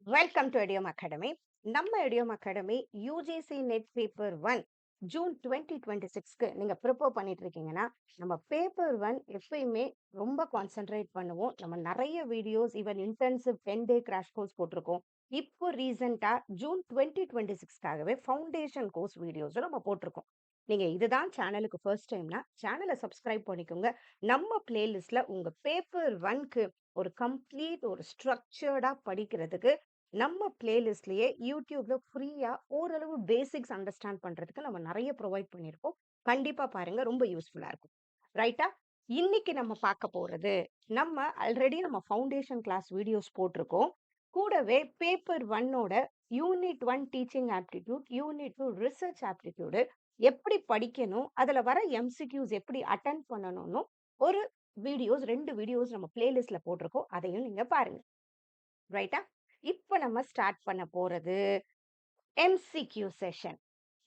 Welcome to Idiom Academy. நம்ம Idiom Academy UGC NET paper 1 June 2026க்கு நீங்க prepare பண்ணிட்டு இருக்கீங்கன்னா, நம்ம பேப்பர் 1 எப்பயுமே ரொம்ப கான்சென்ட்ரேட் பண்ணுவோம். நம்ம நிறைய வீடியோஸ் ஈவன் இன்டென்சிவ் 10 டே கிராஷ் கோர்ஸ் போட்டிருக்கோம். இப்போ ரீசெண்டா ஜூன் 2026க்காகவே ஃபவுண்டேஷன் கோர்ஸ் வீடியோஸ் நம்ம போட்டிருக்கோம். நீங்க இதுதான் சேனலுக்கு ஃபர்ஸ்ட் டைம்னா சேனலை சப்ஸ்கிரைப் பண்ணிக்கோங்க. நம்ம பிளேலிஸ்ட்ல உங்க பேப்பர் 1க்கு ஒரு கம்ப்ளீட் ஒரு ஸ்ட்ரக்சர்டா படிக்கிறதுக்கு நம்ம பிளேலிஸ்ட்லயே யூடியூப்ல ஃப்ரீயா ஓரளவு பேசிக்ஸ் அண்டர்ஸ்டாண்ட் பண்றதுக்கு நம்ம நிறைய ப்ரொவைட் பண்ணியிருக்கோம். கண்டிப்பா பாருங்க, ரொம்ப யூஸ்ஃபுல்லா இருக்கும். ரைட்டா? இன்னைக்கு நம்ம பார்க்க போறது, நம்ம ஆல்ரெடி நம்ம ஃபவுண்டேஷன் கிளாஸ் வீடியோஸ் போட்டிருக்கோம். கூடவே பேப்பர் 1ஓட unit 1 teaching aptitude, unit 2 research aptitude எப்படி படிக்கணும், அதுல வர எம்சிக்யூஸ் எப்படி அட்டன் பண்ணணும்னு ஒரு வீடியோஸ் 2 வீடியோஸ் நம்ம பிளேலிஸ்ட்ல போட்டிருக்கோம். அதையும் நீங்க பாருங்க. ரைட்டா? இப்ப நம்ம ஸ்டார்ட் பண்ண போறது எம்சிக்யூ செஷன்.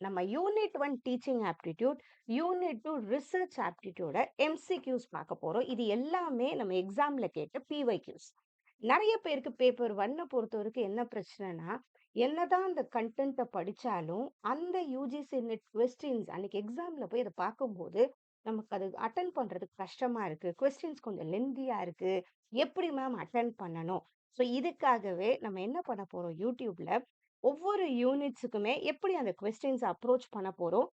நம்ம unit 1 teaching aptitude, unit 2 research ஆப்டிடியூட எம்சிக்யூஸ் பார்க்க போறோம். இது எல்லாமே நம்ம எக்ஸாம்ல கேட்ட பிஒய்க்யூஸ். நிறைய பேருக்கு பேப்பர் 1 பொறுத்தவரைக்கும் என்ன பிரச்சனைனா, என்னதான் அந்த கண்டென்ட்டை படிச்சாலும் அந்த யூஜிசி நெட் கொஸ்டின்ஸ் அன்னைக்கு எக்ஸாம்ல போய் அதை பார்க்கும்போது நமக்கு அது அட்டன் பண்றதுக்கு கஷ்டமா இருக்கு. கொஸ்டின்ஸ் கொஞ்சம் லென்தியா இருக்கு. எப்படி மேம் அட்டன் பண்ணணும்? ஸோ இதுக்காகவே நம்ம என்ன பண்ண போறோம், யூடியூப்ல ஒவ்வொரு யூனிட்ஸுக்குமே எப்படி அந்த கொஸ்டின்ஸ் அப்ரோச் பண்ண போறோம்,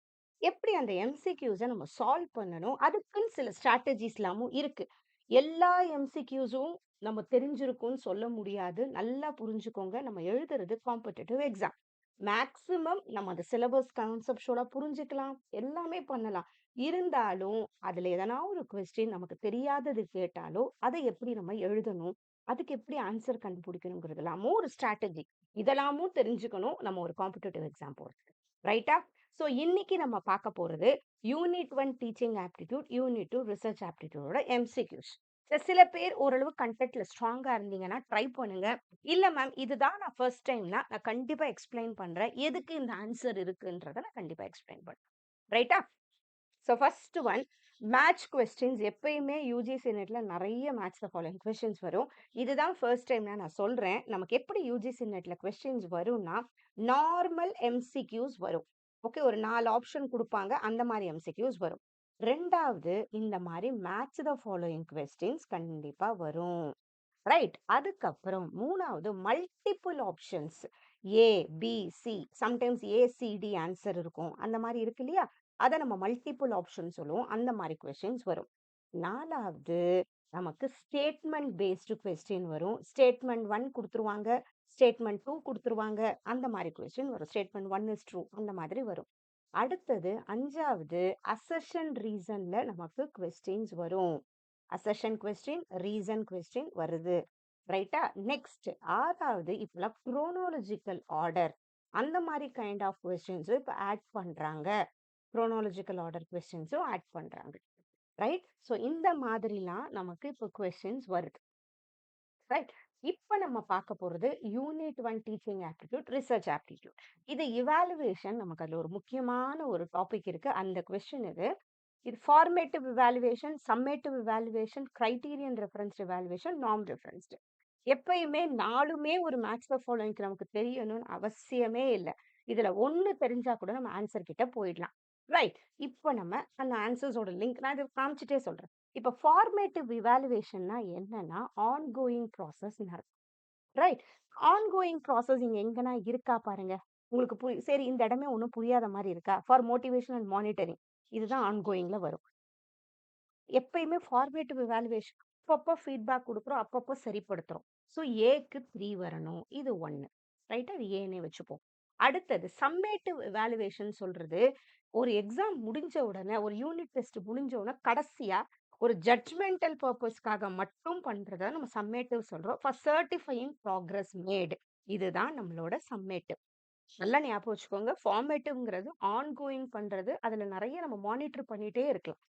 எப்படி அந்த எம்சிக்யூஸை நம்ம சால்வ் பண்ணணும், அதுக்குன்னு சில ஸ்ட்ராட்டஜிஸ்லாமும் இருக்கு. எல்லா எம்சிக்யூஸும் நம்ம தெரிஞ்சிருக்கும்னு சொல்ல முடியாது. நல்லா புரிஞ்சுக்கோங்க. நம்ம எழுதுறது காம்படிட்டிவ் எக்ஸாம். மேக்ஸிமம் நம்ம அந்த சிலபஸ் கான்செப்ஷுவலா புரிஞ்சுக்கலாம். எல்லாமே பண்ணலாம். இருந்தாலும் அதுல எதனா ஒரு கொஸ்டின் நமக்கு தெரியாதது கேட்டாலோ, அதை எப்படி நம்ம எழுதணும்? அதுக்கு எப்படி ஆன்சர் கண்டுபிடிக்கணுங்கிறதெல்லாமும் ஒரு ஸ்ட்ராட்டஜி. இதெல்லாமும் தெரிஞ்சுக்கணும் நம்ம ஒரு காம்படிட்டிவ் எக்ஸாம் போறதுக்கு. ரைட்டா? ஸோ இன்னைக்கு நம்ம பார்க்க போறது unit 1 teaching aptitude, unit 2 research ஆப்டிடியூடோட எம்சிக்யூஸ். சில பேர் ஓரளவு கண்டென்ட்ல ஸ்ட்ராங்கா இருந்தீங்கன்னா ட்ரை பண்ணுங்க. இல்ல மேம் இதுதான் நான் ஃபர்ஸ்ட் டைம்னா நான் கண்டிப்பா எக்ஸ்பிளைன் பண்றேன். எதுக்கு இந்த ஆன்சர் இருக்குன்றத நான் கண்டிப்பா எக்ஸ்பிளைன் பண்றேன். ரைட்டா? So first one, match questions. எப்பயுமே யூஜிசி நெட்ல நிறைய மேட்ச் த ஃபாலோயிங் கொஸ்டின்ஸ் வரும். இதுதான் ஃபர்ஸ்ட் டைம்னா நான் சொல்றேன். நமக்கு எப்படி யூஜிசி நெட்ல கொஸ்டின்ஸ் வரும்னா, நார்மல் எம்சிக்யூஸ் வரும். ஓகே, ஒரு 4 ஆப்ஷன் குடுப்பாங்க. அந்த மாரி எம்சிக்யூஸ் வரும். 2வது இந்த மாரி மேட்ச் த ஃபாலோயிங் கொஸ்டின்ஸ் கண்டிப்பா வரும். ரைட். அதுக்கப்புறம் 3வது மல்டிபிள் ஆப்ஷன்ஸ். ஏ, பி, சி. சம்டைம்ஸ் ஏ, சி, டி ஆன்சர் இருக்கும். அந்த மாரி இருக்கு இல்லையா? அத நம்ம மல்டிபிள் ஆப்ஷன் சொல்லுவோம். அந்த மாரி கொஸ்டின்ஸ் வரும். 4வது நமக்கு ஸ்டேட்மெண்ட் பேஸ்டு கொஸ்டின் வரும். ஸ்டேட்மெண்ட் 1 குடுத்துருவாங்க. ஸ்டேட்மெண்ட் 2 குடுத்துருவாங்க. அந்த மாரி கொஸ்டின் வரும். ஸ்டேட்மெண்ட் 1 இஸ் ட்ரூ அந்த மாதிரி வரும். அடுத்தது 5வது அசர்ஷன் ரீசன்ல நமக்கு கொஸ்டின்ஸ் வரும். அசர்ஷன் கொஸ்டின், ரீசன் கொஸ்டின் வருது. ரைட்டா? நெக்ஸ்ட் 6வது இப்பலாம் குரோனாலஜிக்கல் ஆர்டர் அந்த மாரி கைண்ட் ஆஃப் கொஸ்டின்ஸும் இப்ப ஆட் பண்றாங்க. குரோனாலஜிக்கல் ஆர்டர் கொஸ்டின்ஸும் ஆட் பண்றாங்க. ரைட்? ஸோ இந்த மாதிரிலாம் நமக்கு இப்போ கொஸ்டின்ஸ் வருது. ரைட்? இப்ப நம்ம பார்க்க போறது unit 1 teaching aptitude, research aptitude. இது இவாலுவேஷன். நமக்கு அதுல ஒரு முக்கியமான ஒரு டாபிக் இருக்கு. அந்த கொஸ்டின் இது. இது formative evaluation, summative evaluation, criterion referenced evaluation, norm referenced. எப்பயுமே 4மே ஒரு மேட்ச் த ஃபாலோயிங்க்கு நமக்கு தெரியணும்னு அவசியமே இல்ல. இதுல 1 தெரிஞ்சா கூட நம்ம ஆன்சர் கிட்ட போயிடலாம். ரைட். இப்ப நம்ம அந்த ஆன்சர்ஸோட லிங்க் நான் இத காமிச்சுட்டே சொல்றேன். இப்ப ஃபார்மேட்டிவ் இவாலுவேஷன்னா என்னன்னா, ஆன்கோயிங் ப்ராசஸ்ன்னு அர்த்தம். ரைட். ஆன்கோயிங் ப்ராசஸ் இங்க எங்கனா இருக்கா பாருங்க. உங்களுக்கு சரி இந்த இடமே ஒண்ணும் புரியாத மாரி இருக்கா? For motivation and monitoring. இதுதான் ஆன்கோயிங்ல வரும். எப்பயுமே ஃபார்மேட்டிவ் இவாலுவேஷன் அப்பப்போ ஃபீட்பேக் குடுக்குறோம். அப்பப்போ சரிப்படுத்துறோம். ஸோ ஏக்கு 3 வரணும். இது 1. ரைட்டா? அது ஏன்னே வச்சுப்போம். அடுத்தது சம்மேட்டிவ் இவாலுவேஷன் சொல்றது, ஒரு எக்ஸாம் முடிஞ்ச உடனே, ஒரு யூனிட் டெஸ்ட் முடிஞ்ச உடனே கடைசியா ஒரு ஜட்ஜ்மெண்டல் பர்ப்பஸ்க்காக மட்டும் பண்றத நம்ம சம்மேட்டிவ் சொல்றோம். For certifying progress made. இதுதான் நம்மளோட சம்மேட்டிவ். நல்லா ஞாபகம் வச்சுக்கோங்க. ஃபார்மேட்டிவ்ங்கிறது ஆன்கோயிங் பண்றது. அதுல நெறைய நம்ம மானிட்டர் பண்ணிட்டே இருக்கலாம்.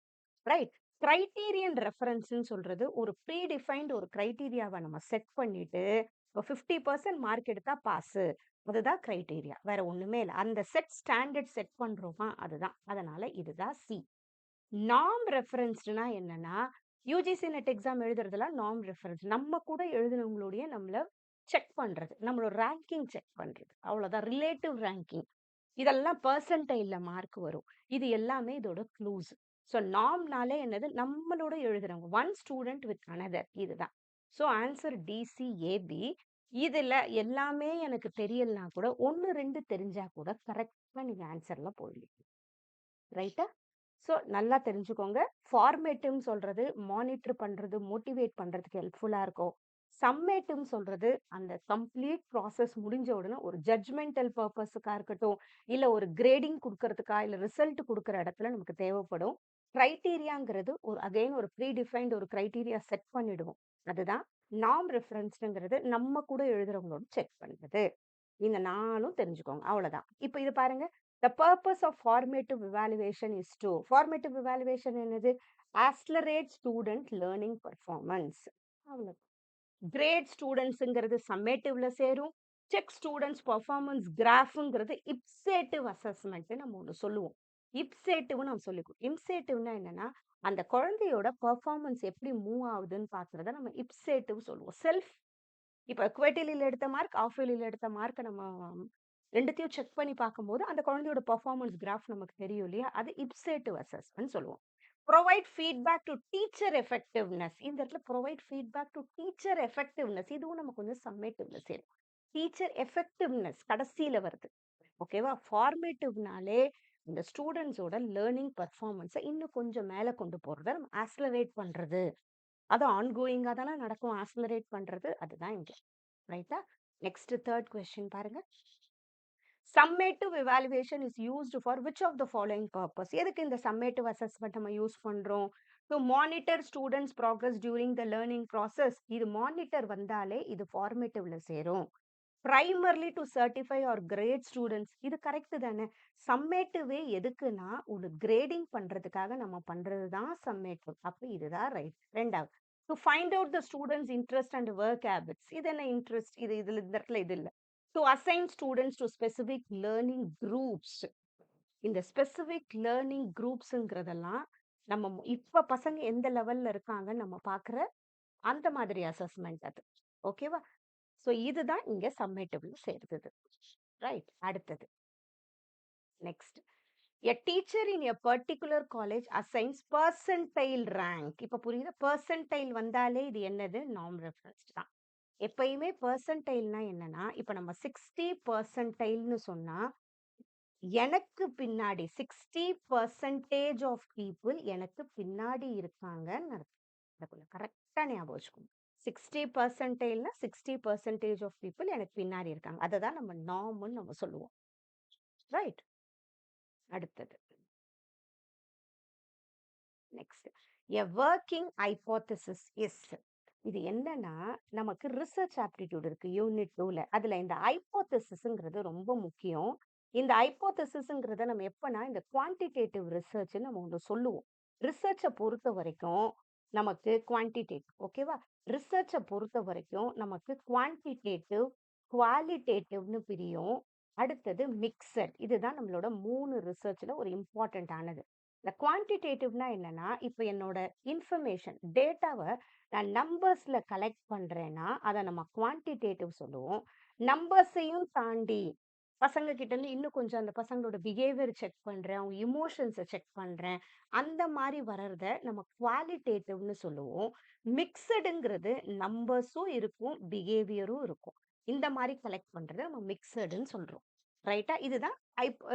ரைட். கிரைட்டீரியன் ரெஃபரன்ஸ்ன்னு சொல்றது, ஒரு ப்ரீ டிஃபைன்ட் ஒரு கிரைட்டீரியாவ நம்ம செட் பண்ணிட்டு, இப்போ 50% மார்க் எடுத்தா பாஸு. அதுதான் கிரைட்டீரியா. வேற ஒண்ணுமே இல்ல. அந்த ஸ்டாண்டர்ட் செட் பண்றோமா, அதுதான். அதனால இதுதான் சி. நார்ம் ரெஃபரன்ஸ்டுனா என்னன்னா, யுஜிசி நெட் எக்ஸாம் எழுதுறதெல்லாம் நார்ம் ரெஃபரன்ஸ். நம்ம கூட எழுதினவங்களுடைய நம்மள செக் பண்றது. நம்மளோட ரேங்கிங் செக் பண்றது. அவ்வளோதான். Relative ranking. இதெல்லாம் பெர்சன்டைல்ல மார்க் வரும். இது எல்லாமே இதோட க்ளூஸ். ஸோ நார்ம்னாலே என்னது? நம்மளோட எழுதுறவங்க. ஒன் ஸ்டூடண்ட் வித் அனதர் இதுதான். So answer DCAB. இதுல எல்லாமே எனக்கு தெரியலனா கூட 1, 2 தெரிஞ்சா கூட கரெக்ட்டா நீங்க ஆன்சர்ல போயிடலாம். ரைட்டா? ஸோ நல்லா தெரிஞ்சுக்கோங்க. ஃபார்மேட்டிவ்ன்னு சொல்றது மானிட்டர் பண்றது, மோட்டிவேட் பண்றதுக்கு ஹெல்ப்ஃபுல்லா இருக்கும். சம்மேட்டிவ்ன்னு சொல்றது அந்த கம்ப்ளீட் ப்ராசஸ் முடிஞ்ச உடனே ஒரு ஜட்ஜ்மெண்டல் பர்ப்பஸுக்கா இருக்கட்டும், இல்ல ஒரு கிரேடிங் குடுக்கறதுக்கா, இல்ல ரிசல்ட் குடுக்குற இடத்துல நமக்கு தேவைப்படும். கிரைட்டீரியாங்கிறது ஒரு அகைன் ஒரு ப்ரீ டிஃபைன்ட் ஒரு கிரைட்டீரியா செட் பண்ணிடுவோம். அதுதான் நார்ம் ரெஃபரன்ஸ்ங்கிறது நம்ம கூட எழுதுறவங்களோட செக் பண்றது. இந்த 4ம் தெரிஞ்சுக்கோங்க. அவ்வளோதான். இப்ப இது பாருங்க. The purpose of formative evaluation is to formative evaluation என்னது? Accelerate student learning performance. அவ்வளோ. கிரேட் ஸ்டூடண்ட்ஸ்ங்கிறது சம்மேட்டிவ்ல சேரும். செக் ஸ்டூடண்ட்ஸ் பெர்ஃபார்மன்ஸ் கிராஃப்ங்கிறது இப்சேட்டிவ் அசஸ்மென்ட் நம்ம ஒண்ணு சொல்லுவோம். இப்சேட்டிவ்னு நம்ம சொல்லிக்குவோம். இம்சேட்டிவ்னா என்னன்னா, அந்த குழந்தையோட பெர்ஃபார்மன்ஸ் எப்படி மூவ் ஆகுதுன்னு பார்க்கிறத நம்ம இப்சேட்டிவ் சொல்லுவோம். இப்ப குவார்ட்டர்லில எடுத்த மார்க், ஹால்ஃப் இயர்லில எடுத்த மார்க்க நம்ம 2த்தையும் செக் பண்ணி பார்க்கும்போது, அந்த குழந்தையோட பெர்ஃபார்மன்ஸ் கிராஃப் நமக்கு தெரியும் இல்லையா? அது இப்சேட்டிவ் அசஸ்மென்ட் சொல்லுவோம். Provide feedback to teacher effectiveness. இந்த இடத்துல provide feedback to teacher effectiveness. இதுவும் நம்ம கொஞ்சம் சம்மேட்டிவ்ல சேரும். டீச்சர் எஃபெக்டிவ்னஸ் கடைசியில வருது. ஓகேவா? ஃபார்மேட்டிவ்னாலே இந்த ஸ்டூடண்ட்ஸோட லேர்னிங் பெர்ஃபார்மன்ஸ இன்னும் கொஞ்சம் மேல கொண்டு போறத நம்ம ஆக்ஸலரேட் பண்றது. அது ஆன்கோயிங்கா தானே நடக்கும். ஆக்ஸலரேட் பண்றது அதுதான் இங்க. ரைட்டா? நெக்ஸ்ட் 3 கொஸ்டின் பாருங்க. Summative evaluation is used for which of the following purpose? எதுக்கு இந்த சம்மேட்டிவ் அசஸ்மென்ட் நம்ம யூஸ் பண்றோம்? To monitor students progress during the learning process. இது மானிட்டர் வந்தாலே இது ஃபார்மேட்டிவ்ல சேரும். Primarily to certify or grade students. இது கரெக்ட் தானே? சம்மேட்டிவே எதுக்குன்னா, ஒரு கிரேடிங் பண்றதுக்காக நம்ம பண்றது தான் சம்மேட்டிவ். அப்ப இதுதான் ரைட். 2வது to find out the students interest and work habits. இது என்ன இன்ட்ரெஸ்ட்? இதுல இந்த இடத்துல இது இல்ல. To assign students to specific learning groups. இந்த ஸ்பெசிபிக் லேர்னிங் குரூப்ஸ்ங்கிறதெல்லாம் நம்ம இப்ப பசங்க எந்த லெவல்ல இருக்காங்கன்னு நம்ம பார்க்குற அந்த மாதிரி அசஸ்மென்ட் அது. ஓகேவா? ஸோ இதுதான் இங்க சம்மேட்டிவ்ல சேர்ந்தது. ரைட். அடுத்தது. Next. A teacher in a particular college assigns percentile rank. இப்ப புரியுதா? பெர்சன்டைல் வந்தாலே இது என்னது? நார்ம் ரெஃபரன்ஸ்டு தான். எப்பயுமே பெர்சன்டைல்னா என்னன்னா, இப்ப நம்ம 60 பெர்சன்டைல்னு சொன்னா, எனக்கு பின்னாடி 60% ஆஃப் பீப்பிள் எனக்கு பின்னாடி இருக்காங்கன்னு அர்த்தம். அத கொஞ்சம் கரெக்ட்டா ஞாபகம் வச்சுக்கணும். 60 பெர்சன்டைல்னா 60% ஆஃப் பீப்பிள் எனக்கு பின்னாடி இருக்காங்க. அததான் நம்ம நார்ம்ன்னு நம்ம சொல்லுவோம். ரைட். அடுத்தது. Next. A working hypothesis is. இது என்னன்னா, நமக்கு ரிசர்ச் ஆப்டிட்யூட் இருக்கு யூனிட் 2ல. அதுல இந்த ஹைப்போதசிஸ்ங்கிறது ரொம்ப முக்கியம். இந்த ஹைப்போதசிஸ்ங்கிறத நம்ம எப்பன்னா, இந்த குவான்டிடேட்டிவ் ரிசர்ச்ன்னு நம்ம ஒண்ணு சொல்லுவோம். ரிசர்ச்ச பொறுத்த வரைக்கும் நமக்கு குவான்டிடேட்டிவ் ஓகேவா? ரிசர்ச்ச பொறுத்த வரைக்கும் நமக்கு குவான்டிடேட்டிவ், குவாலிட்டேட்டிவ்னு பிரியும். அடுத்தது மிக்ஸட். இதுதான் நம்மளோட 3 ரிசர்ச்ல ஒரு இம்பார்ட்டன்ட் ஆனது. இந்த குவான்டிடேட்டிவ்னா என்னன்னா, இப்ப என்னோட இன்ஃபர்மேஷன் டேட்டாவ நான் நம்பர்ஸ்ல கலெக்ட் பண்றேன்னா, அத நம்ம குவான்டிடேட்டிவ் சொல்லுவோம். நம்பர்ஸையும் தாண்டி பசங்க கிட்ட இருந்து இன்னும் கொஞ்சம் அந்த பசங்களோட பிஹேவியர் செக் பண்றேன். அவங்க எமோஷன்ஸ செக் பண்றேன். அந்த மாரி வர்றத நம்ம குவாலிட்டேட்டிவ்னு சொல்லுவோம். மிக்ஸடுங்கிறது நம்பர்ஸும் இருக்கும், பிஹேவியரும் இருக்கும். இந்த மாரி கலெக்ட் பண்றத நம்ம மிக்ஸடுன்னு சொல்றோம். ரைட்டா? இதுதான்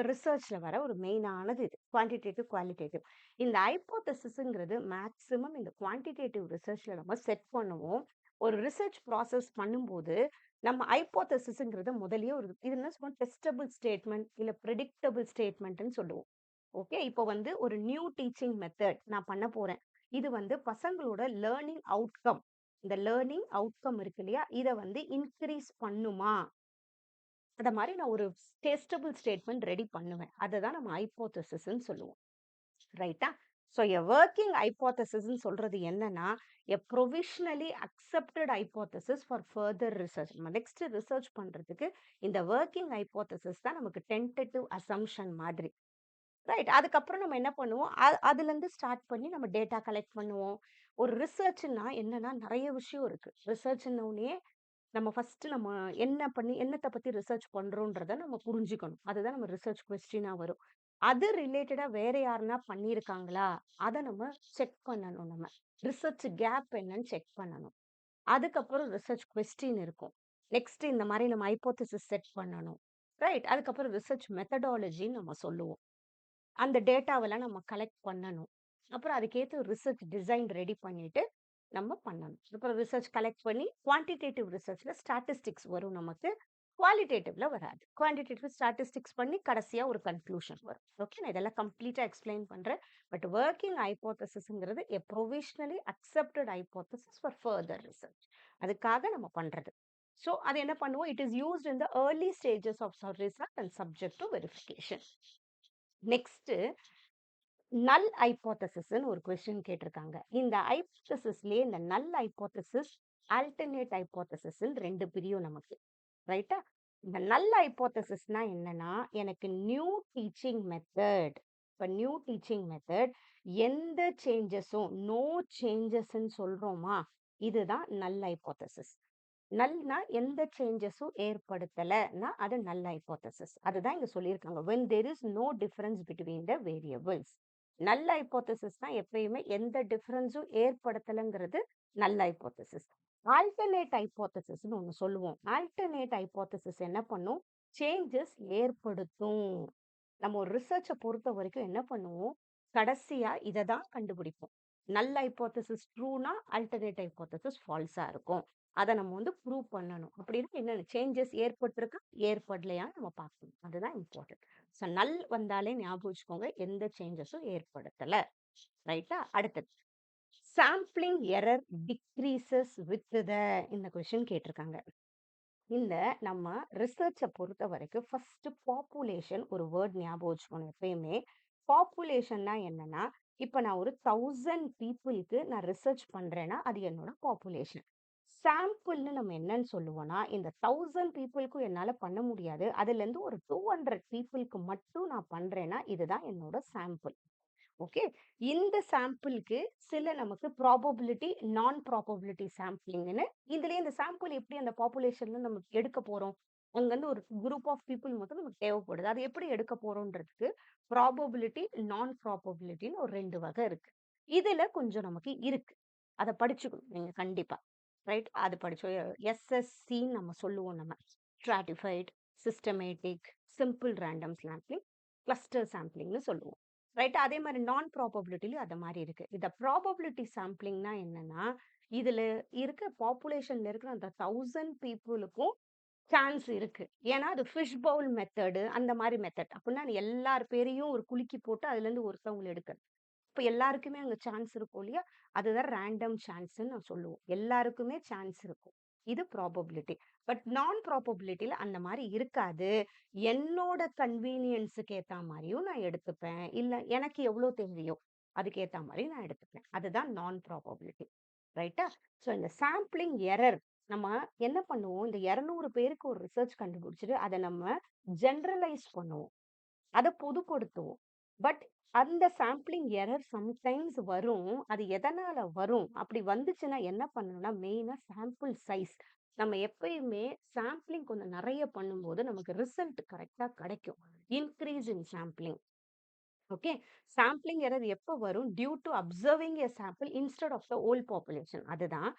ரிசர்ச்ல வர ஒரு மெயினானது இது. Quantitative, qualitative. இந்த ஹைப்போதசிஸ்ங்கிறது மேக்ஸிமம் இந்த குவான்டிடேட்டிவ் ரிசர்ச்ல நம்ம செட் பண்ணுவோம். ஒரு ரிசர்ச் ப்ராசஸ் பண்ணும்போது, நம்ம ஹைப்போதசிஸ்ங்கிறத முதல்லயே ஒரு இது என்ன சொல்லுவோம்? டெஸ்டபிள் ஸ்டேட்மெண்ட் இல்ல பிரெடிக்டபிள் ஸ்டேட்மெண்ட்ன்னு சொல்லுவோம். ஓகே. இப்போ வந்து ஒரு நியூ டீச்சிங் மெத்தட் நான் பண்ண போறேன். இது வந்து பசங்களோட லேர்னிங் அவுட்கம். இந்த லேர்னிங் அவுட்கம் இருக்கு இல்லையா? இத வந்து இன்கிரீஸ் பண்ணுமா? அத மாரி நான் ஒரு டெஸ்டபிள் ஸ்டேட்மெண்ட் ரெடி பண்ணுவேன். அததான் நம்ம ஹைப்போதசிஸ்ன்னு சொல்லுவோம். ரைட்டா? ஸோ எ வொர்க்கிங் ஹைப்போதசிஸ்ன்னு சொல்றது என்னன்னா, a provisionally accepted hypothesis for further research. நம்ம நெக்ஸ்ட் ரிசர்ச் பண்றதுக்கு இந்த வொர்க்கிங் ஹைப்போதசிஸ் தான் நமக்கு டென்டேட்டிவ் அசம்ப்ஷன் மாதிரி. ரைட். அதுக்கப்புறம் நம்ம என்ன பண்ணுவோம், அதுலருந்து ஸ்டார்ட் பண்ணி நம்ம டேட்டா கலெக்ட் பண்ணுவோம். ஒரு ரிசர்ச்ன்னா என்னன்னா நெறைய விஷயம் இருக்கு. ரிசர்ச்ன்ன உடனே நம்ம ஃபர்ஸ்ட் நம்ம என்னத்த பத்தி ரிசர்ச் பண்றோம்ன்றத நம்ம புரிஞ்சுக்கணும். அதுதான் நம்ம ரிசர்ச் கொஸ்டினா வரும். அது ரிலேட்டடா வேற யாருன்னா பண்ணியிருக்காங்களா? அத நம்ம செக் பண்ணணும் நம்ம. ரிசர்ச் கேப் என்னன்னு செக் பண்ணணும். அதுக்கப்புறம் ரிசர்ச் கொஸ்டின் இருக்கும். நெக்ஸ்ட் இந்த மாரி நம்ம ஹைப்போதசிஸ் செட் பண்ணணும். ரைட். அதுக்கப்புறம் ரிசர்ச் மெத்தடாலஜின்னு நம்ம சொல்லுவோம். அந்த டேட்டாவெல்லாம் நம்ம கலெக்ட் பண்ணணும். அப்புறம் அதுக்கேத்த ரிசர்ச் டிசைன் ரெடி பண்ணிட்டு நம்ம பண்ணணும். அப்புறம் ரிசர்ச் கலெக்ட் பண்ணி குவான்டிடேட்டிவ் ரிசர்ச்ல ஸ்டாட்டிஸ்டிக்ஸ் வரும் நமக்கு. குவாலிட்டேட்டிவ்ல வராது. குவான்டிடேட்டிவ் ஸ்டாட்டிஸ்டிக்ஸ் பண்ணி கடைசியா ஒரு கன்க்ளூஷன் வரும். ஓகே. நான் இதெல்லாம் கம்ப்ளீட்டா எக்ஸ்பிளைன் பண்றேன். பட் வொர்க்கிங் ஹைப்போதசிஸ்ங்கிறது a provisionally accepted hypothesis for further research. அதுக்காக நம்ம பண்றது. ஸோ அது என்ன பண்ணுவோம்? It is used in the early stages of research and subject to verification. Next null ஹைப்போதசிஸ்ன்னு ஒரு கொஸ்டின் கேட்டிருக்காங்க. இந்த ஹைப்போதசிஸ்லயே இந்த நல் ஹைப்போதசிஸ், ஆல்டர்னேட் ஹைப்போதசிஸ்ன்னு 2 பிரியும் நமக்கு. ரைட்டா? இந்த நல் ஹைப்போதசிஸ்னா என்னன்னா, எனக்கு நியூ டீச்சிங் மெத்தட் இப்ப நியூ டீச்சிங் மெத்தட் எந்த சேஞ்சஸும், நோ சேஞ்சஸ்ன்னு சொல்றோமா? இதுதான் நல் ஹைப்போதசிஸ். நல்னா எந்த சேஞ்சஸும் ஏற்படுத்தலன்னா அது நல் ஹைப்போதசிஸ். அதுதான் இங்க சொல்லியிருக்காங்க. when there is no difference between the variables. நல் ஹைப்போதசிஸ்னா எப்பயுமே எந்த டிஃபரன்ஸும் ஏற்படுத்தலைங்கிறது நல் ஹைப்போதசிஸ். ஆல்டர்னேட் ஹைப்போதசிஸ்னு ஒண்ணு சொல்லுவோம். ஆல்டர்னேட் ஹைப்போதசிஸ் என்ன பண்ணும்? சேஞ்சஸ் ஏற்படுத்தும். நம்ம ஒரு ரிசர்ச்ச பொறுத்த வரைக்கும் என்ன பண்ணுவோம்? கடைசியா இத தான் கண்டுபிடிப்போம். நல் ஹைப்போதசிஸ் ட்ரூனா, ஆல்டர்னேட் ஹைப்போதசிஸ் ஃபால்ஸா இருக்கும். அத நம்ம வந்து ப்ரூவ் பண்ணணும். அப்படின்னா என்னென்ன சேஞ்சஸ் ஏற்பட்டிருக்கா? ஏற்படலையான்னு நம்ம பார்க்கணும். அதுதான் இம்பார்ட்டன்ட். ஸோ நல் வந்தாலே ஞாபகம் வச்சுக்கோங்க. எந்த சேஞ்சஸும் ஏற்படுத்தல. ரைட்டா? அடுத்தது. Sampling error decreases with the இந்த கொஸ்டின் கேட்டிருக்காங்க. இந்த நம்ம ரிசர்ச்ச பொறுத்த வரைக்கும் ஃபர்ஸ்ட் பாப்புலேஷன் ஒரு வேர்ட் ஞாபகம் வச்சுக்கணும் எப்பயுமே. பாப்புலேஷன்னா என்னன்னா, இப்ப நான் ஒரு 1000 பீப்புளுக்கு நான் ரிசர்ச் பண்றேன்னா, அது என்னோட பாப்புலேஷன். சாம்பிள்னு நம்ம என்னன்னு சொல்லுவோம்னா, இந்த 1000 பீப்புளுக்கும் என்னால பண்ண முடியாது. அதுலேருந்து ஒரு 200 பீப்புளுக்கு மட்டும் நான் பண்றேன்னா, இதுதான் என்னோட சாம்பிள். ஓகே. இந்த சாம்பிளுக்கு சில நமக்கு ப்ராபபிலிட்டி, நான் ப்ராபபிலிட்டி சாம்பிளிங்ன்னு இதுலயே இந்த சாம்பிள் எப்படி அந்த பாப்புலேஷன்ல நம்ம எடுக்க போறோம்? அங்கருந்து ஒரு குரூப் ஆஃப் பீப்பிள் மட்டும் நமக்கு தேவைப்படுது. அது எப்படி எடுக்க போறோம்ன்றதுக்கு ப்ராபபிலிட்டி, நான் ப்ராபபிலிட்டின்னு ஒரு 2 வகை இருக்கு. இதுல கொஞ்சம் நமக்கு இருக்கு. அத படிச்சுக்கணும் நீங்க கண்டிப்பா. ரைட்? அது படிச்சோம். எஸ்எஸ்சின்னு நம்ம சொல்லுவோம் நம்ம. Stratified, systematic, simple random sampling, cluster சாம்பிளிங்ன்னு சொல்லுவோம். ரைட். அதே மாரி நான் ப்ராபபிலிட்டிலயும் அத மாரி இருக்கு. இந்த ப்ராபபிலிட்டி சாம்பிளிங்னா என்னன்னா, இதுல இருக்க பாப்புலேஷன்ல இருக்கிற அந்த 1000 பீப்புளுக்கும் சான்ஸ் இருக்கு. ஏன்னா, அது ஃபிஷ் பவுல் மெத்தடு அந்த மாரி மெத்தட். அப்டின்னா எல்லார் பேரையும் ஒரு குலுக்கி போட்டு அதுலருந்து ஒருத்தவங்கள எடுக்கிறது. இப்ப எல்லாருக்குமே அங்க சான்ஸ் இருக்கும் இல்லையா? அதுதான் ரேண்டம் சான்ஸ்ன்னு நான் சொல்லுவோம். எல்லாருக்குமே சான்ஸ் இருக்கும். இது ப்ராபபிலிட்டி. பட் நான் ப்ராபபிலிட்டில அந்த மாரி இருக்காது. என்னோட கன்வீனியன்ஸ்க்கு ஏத்தா மாரியும் நான் எடுத்துப்பேன். இல்ல எனக்கு எவ்ளோ தேவையோ, அதுக்கு ஏத்தா மாரி நான் எடுத்துப்பேன். அதுதான் நான் ப்ராபபிலிட்டி. ரைட்டா? ஸோ இந்த சாம்பிளிங் எரர் நம்ம என்ன பண்ணுவோம்? இந்த 200 பேருக்கு ஒரு ரிசர்ச் கண்டுபிடிச்சுட்டு, அத நம்ம ஜெனரலைஸ் பண்ணுவோம். அத பொதுப்படுத்துவோம். பட் அந்த சாம்பிளிங் எரர் சம்டைம்ஸ் வரும். அது எதனால வரும்? அப்படி வந்துச்சுன்னா என்ன பண்ணணும்னா, மெயினா சாம்பிள் சைஸ். நம்ம எப்பயுமே சாம்பிளிங் கொஞ்சம் நெறைய பண்ணும்போது நமக்கு ரிசல்ட் கரெக்ட்டா கிடைக்கும். Increase in sampling. Okay. Sampling error எப்ப வரும்? Due to observing a sample instead of the whole population. அதுதான்.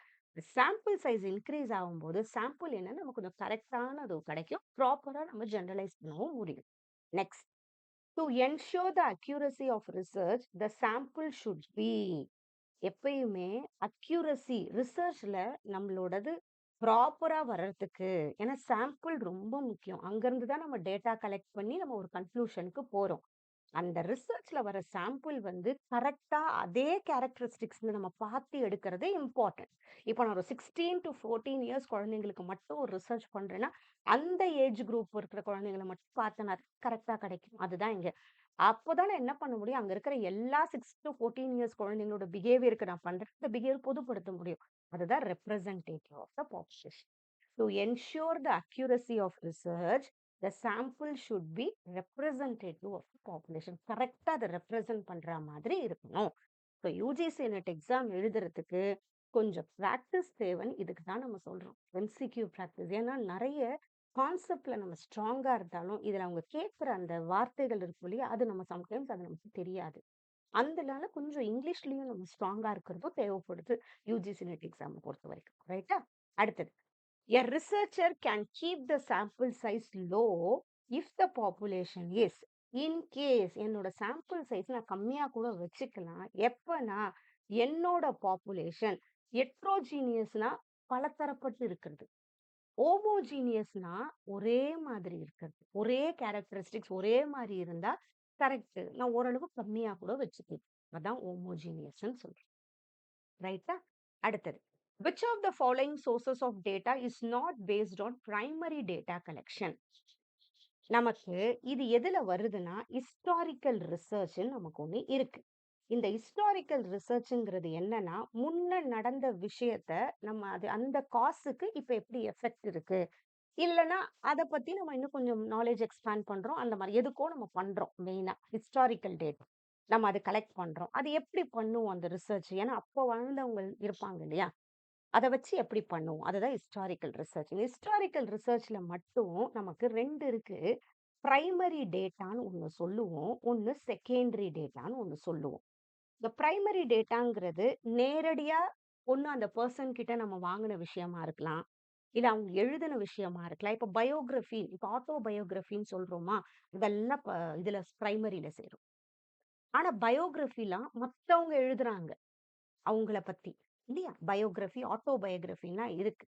சாம்பிள் சைஸ் இன்கிரீஸ் ஆகும்போது, சாம்பிள் என்னன்னா நமக்கு கொஞ்சம் கரெக்ட்டானது கிடைக்கும். ப்ராப்பரா நம்ம ஜெனரலைஸ் பண்ணவும் முடியும். Next. To ensure the accuracy of research, the sample should be எப்பயுமே அக்யூரசி ரிசர்ச்ல நம்மளோடது ப்ராப்பரா வர்றதுக்கு ஏன்னா சாம்பிள் ரொம்ப முக்கியம். அங்கிருந்து தான் நம்ம டேட்டா கலெக்ட் பண்ணி நம்ம ஒரு கன்க்ளூஷனுக்கு போறோம். அந்த ரிசர்ச்ல வர சாம்பிள் வந்து கரெக்ட்டா அதே கேரக்டரிஸ்டிக்ஸ்ல நம்ம பார்த்து எடுக்கிறது இம்பார்ட்டன்ட். இப்போ நான் ஒரு 16 to 14 இயர்ஸ் குழந்தைங்களுக்கு மட்டும் ஒரு ரிசர்ச் பண்றேன்னா, அந்த ஏஜ் குரூப் இருக்கிற குழந்தைங்கள மட்டும் பார்த்தேன்னா கரெக்ட்டா கிடைக்கும். அதுதான் இங்க. அப்போதான் நான் என்ன பண்ண முடியும், அங்க இருக்கிற எல்லா 6 to 14 இயர்ஸ் குழந்தைங்களோட பிஹேவியருக்கு நான் பண்றேன். இந்த பிஹேவியர் பொதுப்படுத்த முடியும். அதுதான் representative of the population. To ensure the accuracy of research, the sample should be representative of the population. கரெக்ட்டா அத ரெப்ரசன்ட் பண்ற மாதிரி இருக்கணும். இப்போ யுஜிசி நெட் எக்ஸாம் எழுதுறதுக்கு கொஞ்சம் பிராக்டிஸ் தேவைன்னு இதுக்கு தான் நம்ம சொல்றோம். MCQ practice. ஏன்னா நெறைய கான்செப்ட்ல நம்ம ஸ்ட்ராங்கா இருந்தாலும், இதுல அவங்க கேட்கிற அந்த வார்த்தைகள் இருக்கும் இல்லையா? அது நம்ம சம்டைம்ஸ் அது நமக்கு தெரியாது. அதனால கொஞ்சம் இங்கிலீஷ்லயும் நம்ம ஸ்ட்ராங்கா இருக்கிறதும் தேவைப்படுது. யுஜிசி நெட் எக்ஸாம பொறுத்தவரைக்கும். ரைட்டா? அடுத்தது. A researcher can keep the sample size low if the population is in case என்னோட சாம்பிள் சைஸ் நான் கம்மியா கூட வச்சுக்கலாம். எப்பனா என்னோட பாப்புலேஷன் ஹெட்ரோஜீனியஸ்னா பலதரப்பட்டு இருக்கிறது. ஹோமோஜீனியஸ்னா ஒரே மாதிரி இருக்கிறது. ஒரே கேரக்டரிஸ்டிக்ஸ் ஒரே மாரி இருந்தா கரெக்ட். நான் ஓரளவு கம்மியா கூட வச்சுக்கலாம். அதான் ஹோமோஜீனியஸ்ன்னு சொல்றேன். ரைட்டா? அடுத்தது. Which of the following sources of data is not based on primary data collection? நமக்கு இது எதுல வருதுன்னா, ஹிஸ்டாரிக்கல் ரிசர்ச்ன்னு நமக்கு ஒண்ணு இருக்கு. இந்த ஹிஸ்டாரிக்கல் ரிசர்ச்ங்கிறது என்னன்னா, முன்ன நடந்த விஷயத்த நம்ம அது அந்த காசுக்கு இப்ப எப்படி எஃபெக்ட் இருக்கு? இல்லன்னா அத பத்தி நம்ம இன்னும் கொஞ்சம் நாலேட்ஜ் எக்ஸ்பேண்ட் பண்றோம். அந்த மாரி எதுக்கோ நம்ம பண்றோம் மெயினா. Historical data. நம்ம அத கலெக்ட் பண்றோம். அது எப்படி பண்ணுவோம் அந்த ரிசர்ச்? ஏன்னா அப்ப வாழ்ந்தவங்க இருப்பாங்க இல்லையா? அத வச்சு எப்படி பண்ணுவோம்? அதுதான் ஹிஸ்டாரிக்கல் ரிசர்ச். ஹிஸ்டாரிக்கல் ரிசர்ச்ல மட்டும் நமக்கு 2 இருக்கு. பிரைமரி டேட்டான்னு ஒண்ணு சொல்லுவோம். ஒண்ணு செகண்டரி டேட்டான்னு ஒண்ணு சொல்லுவோம். இந்த பிரைமரி டேட்டாங்கிறது நேரடியா ஒண்ணு அந்த பெர்சன் கிட்ட நம்ம வாங்குன விஷயமா இருக்கலாம். இல்ல அவங்க எழுதின விஷயமா இருக்கலாம். இப்ப பயோகிராஃபி, இப்ப ஆட்டோபயோகிராஃபின்னு சொல்றோமா? இதெல்லாம் இதுல பிரைமரில சேரும். ஆனா பயோகிராஃபிலாம் மத்தவங்க எழுதுறாங்க. அவங்கள பத்தி. இல்லையா? பயோகிராஃபி, ஆட்டோபயோகிராஃபிலாம் இருக்கு.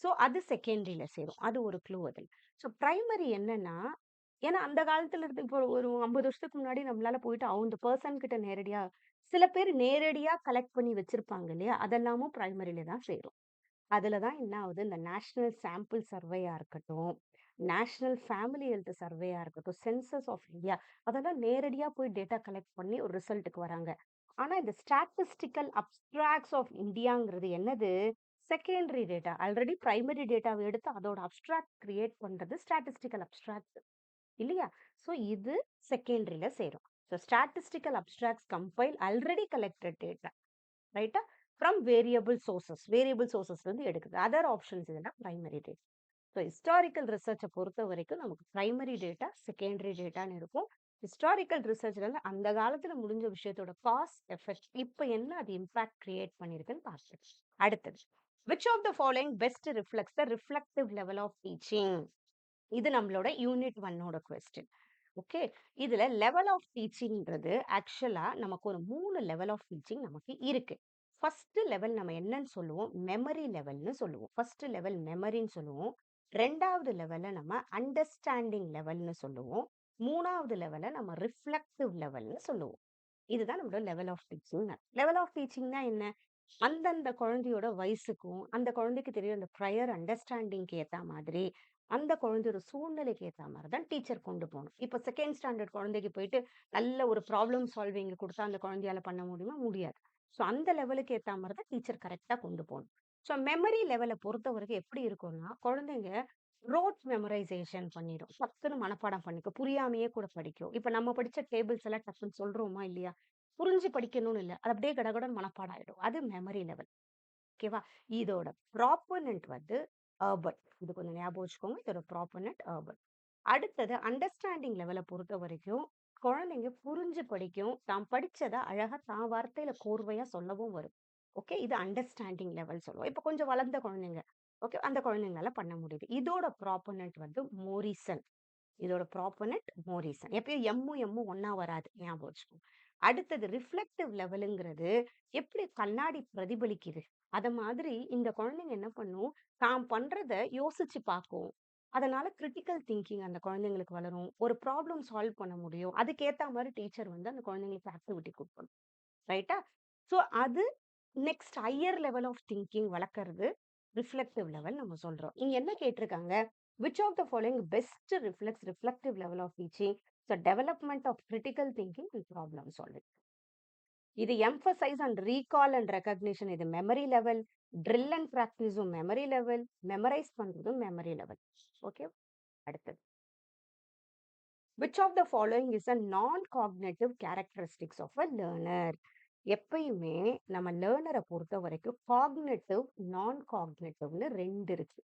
ஸோ அது செகண்டரில சேரும். அது ஒரு க்ளூ அதுல. ஸோ பிரைமரி என்னன்னா, ஏன்னா அந்த காலத்துல இருந்து இப்போ ஒரு 50 வருஷத்துக்கு முன்னாடி நம்மளால போயிட்டு அந்த பெர்சன் கிட்ட நேரடியா சில பேர் நேரடியா கலெக்ட் பண்ணி வச்சிருப்பாங்க இல்லையா? அதெல்லாமும் பிரைமரில தான் சேரும். அதுல தான் என்ன ஆகுது, இந்த நேஷனல் சாம்பிள் சர்வேயா இருக்கட்டும், நேஷனல் ஃபேமிலி ஹெல்த் சர்வேயா இருக்கட்டும், சென்சஸ் ஆஃப் இந்தியா அதெல்லாம் நேரடியா போய் டேட்டா கலெக்ட் பண்ணி ஒரு ரிசல்ட்டுக்கு வராங்க. ஆனா இந்த ஸ்டாட்டிஸ்டிக்கல் அப்ஸ்ட்ராக்ட்ஸ் ஆஃப் இந்தியாங்கிறது என்னது? Secondary data. ஆல்ரெடி பிரைமரி டேட்டாவ எடுத்து அதோட அப்ஸ்ட்ராக்ட் கிரியேட் பண்றது ஸ்டாட்டிஸ்டிக்கல் அப்ஸ்ட்ராக்ட். இல்லையா? ஸோ இது செகண்டரில சேரும். So statistical abstracts compile already collected data. ரைட்டா? From variable sources. வேரியபிள் சோர்சஸ்லேருந்து எடுக்குது. அதர் ஆப்ஷன்ஸ் இதெல்லாம் பிரைமரி டேட்டா. ஸோ ஹிஸ்டாரிக்கல் ரிசர்ச்சை பொறுத்த வரைக்கும் நமக்கு பிரைமரி டேட்டா, செகண்டரி டேட்டான்னு இருக்கும். ஹிஸ்டாரிக்கல் ரிசர்ச்ல அந்த காலத்துல முடிஞ்ச விஷயத்தோட காஸ் எஃபெக்ட் இப்ப என்ன அது இம்பாக்ட் கிரியேட் பண்ணிருக்குன்னு பார்க்கலாம். அடுத்தது. Which of the following best reflects the reflective level of teaching? இது நம்மளோட யூனிட் 1ஓட கொஸ்டின். ஓகே. இதுல லெவல் ஆஃப் டீச்சிங்ன்றது ஆக்சுவலா நமக்கு ஒரு 3 லெவல் ஆஃப் டீச்சிங் நமக்கு இருக்கு. ஃபர்ஸ்ட் லெவல் நம்ம என்னன்னு சொல்லுவோம்? மெமரி லெவல்னு சொல்லுவோம். ஃபர்ஸ்ட் லெவல் மெமரின்னு சொல்லுவோம். 2வது லெவல நம்ம அண்டர்ஸ்டாண்டிங் லெவல்னு சொல்லுவோம். 3வது லெவல நம்ம ரிஃப்ளெக்டிவ் லெவல்னு சொல்லுவோம். இதுதான் நம்மளோட level of teaching. Level of டீச்சிங்னா என்ன? அந்தந்த குழந்தையோட வயசுக்கும், அந்த குழந்தைக்கு தெரியும் அந்த ப்ரையர் அண்டர்ஸ்டாண்டிங்க்கு ஏத்த மாதிரி, அந்த குழந்தையோட சூழ்நிலைக்கு ஏத்த மாரி தான் டீச்சர் கொண்டு போணும். இப்ப 2ண்ட் ஸ்டாண்டர்ட் குழந்தைக்கு போயிட்டு நல்ல ஒரு ப்ராப்ளம் சால்விங் குடுத்தா அந்த குழந்தையால பண்ண முடியுமா? முடியாது. ஸோ அந்த லெவலுக்கு ஏத்த மாரி தான் டீச்சர் கரெக்ட்டா கொண்டு போணும். ஸோ மெமரி லெவல பொறுத்தவரைக்கும் எப்படி இருக்கும்னா, குழந்தைங்க ரோட் மெமரைசேஷன் பண்ணிடும். டக்குன்னு மனப்பாடம் பண்ணிக்கும். புரியாமயே கூட படிக்கும். இப்ப நம்ம படிச்ச டேபிள்ஸ் எல்லாம் டக்குன்னு சொல்றோமா? இல்லையா? புரிஞ்சு படிக்கணும்னு இல்ல. அது அப்படியே கடகடன்னு மனப்பாடம் ஆயிடும். அது மெமரி லெவல். ஓகேவா? இதோட ப்ராப்போனன்ட் வந்து அர்பன். இது கொஞ்சம் ஞாபகம் வச்சுக்கோங்க. இதோட ப்ராப்போனன்ட் அர்பன். அடுத்தது அண்டர்ஸ்டாண்டிங் லெவல பொறுத்தவரைக்கும், குழந்தைங்க புரிஞ்சு படிக்கும். தான் படிச்சத அழகா தான் வார்த்தையில கோர்வையா சொல்லவும் வரும். ஓகே. இது அண்டர்ஸ்டாண்டிங் லெவல் சொல்லுவோம். இப்ப கொஞ்சம் வளர்ந்த குழந்தைங்க. ஓகே. அந்த குழந்தைங்களால பண்ண முடியுது. இதோட ப்ராப்போனன்ட் வந்து மோரிசன். இதோட ப்ராப்போனன்ட் மோரிசன். எப்பயும் எம்மும் எம்மும் ஒண்ணா வராது. ஞாபகம் வச்சுக்கோங்க. அடுத்தது ரிஃப்ளெக்டிவ் லெவல்ங்கிறது எப்படி கண்ணாடி பிரதிபலிக்குது. அத மாதிரி இந்த குழந்தைங்க என்ன பண்ணும், தான் பண்றத யோசிச்சு பார்க்கும். அதனால கிரிட்டிக்கல் திங்கிங் அந்த குழந்தைங்களுக்கு வளரும். ஒரு ப்ராப்ளம் சால்வ் பண்ண முடியும். அதுக்கேத்த மாரி டீச்சர் வந்து அந்த குழந்தைங்களுக்கு ஆக்டிவிட்டி குடுக்கணும். ரைட்டா? ஸோ அது next higher level of thinking வளர்க்கறது ரிஃப்ளெக்டிவ் லெவல் நம்ம சொல்றோம். இங்க என்ன கேட்டிருக்காங்க? Which of the following best reflects reflective level of teaching? So development of critical thinking and problem solving. இது emphasise and recall and recognition இது memory level. Drill and பிராக்டிஸும் memory level. Memorise பண்றதும் memory level. Okay. அடுத்தது. Which of the following is a non-cognitive characteristics of a learner? எப்பயுமே நம்ம லேர்னர பொறுத்தவரைக்கும் cognitive, நான் காக்னிட்டிவ்னு 2 இருக்கு.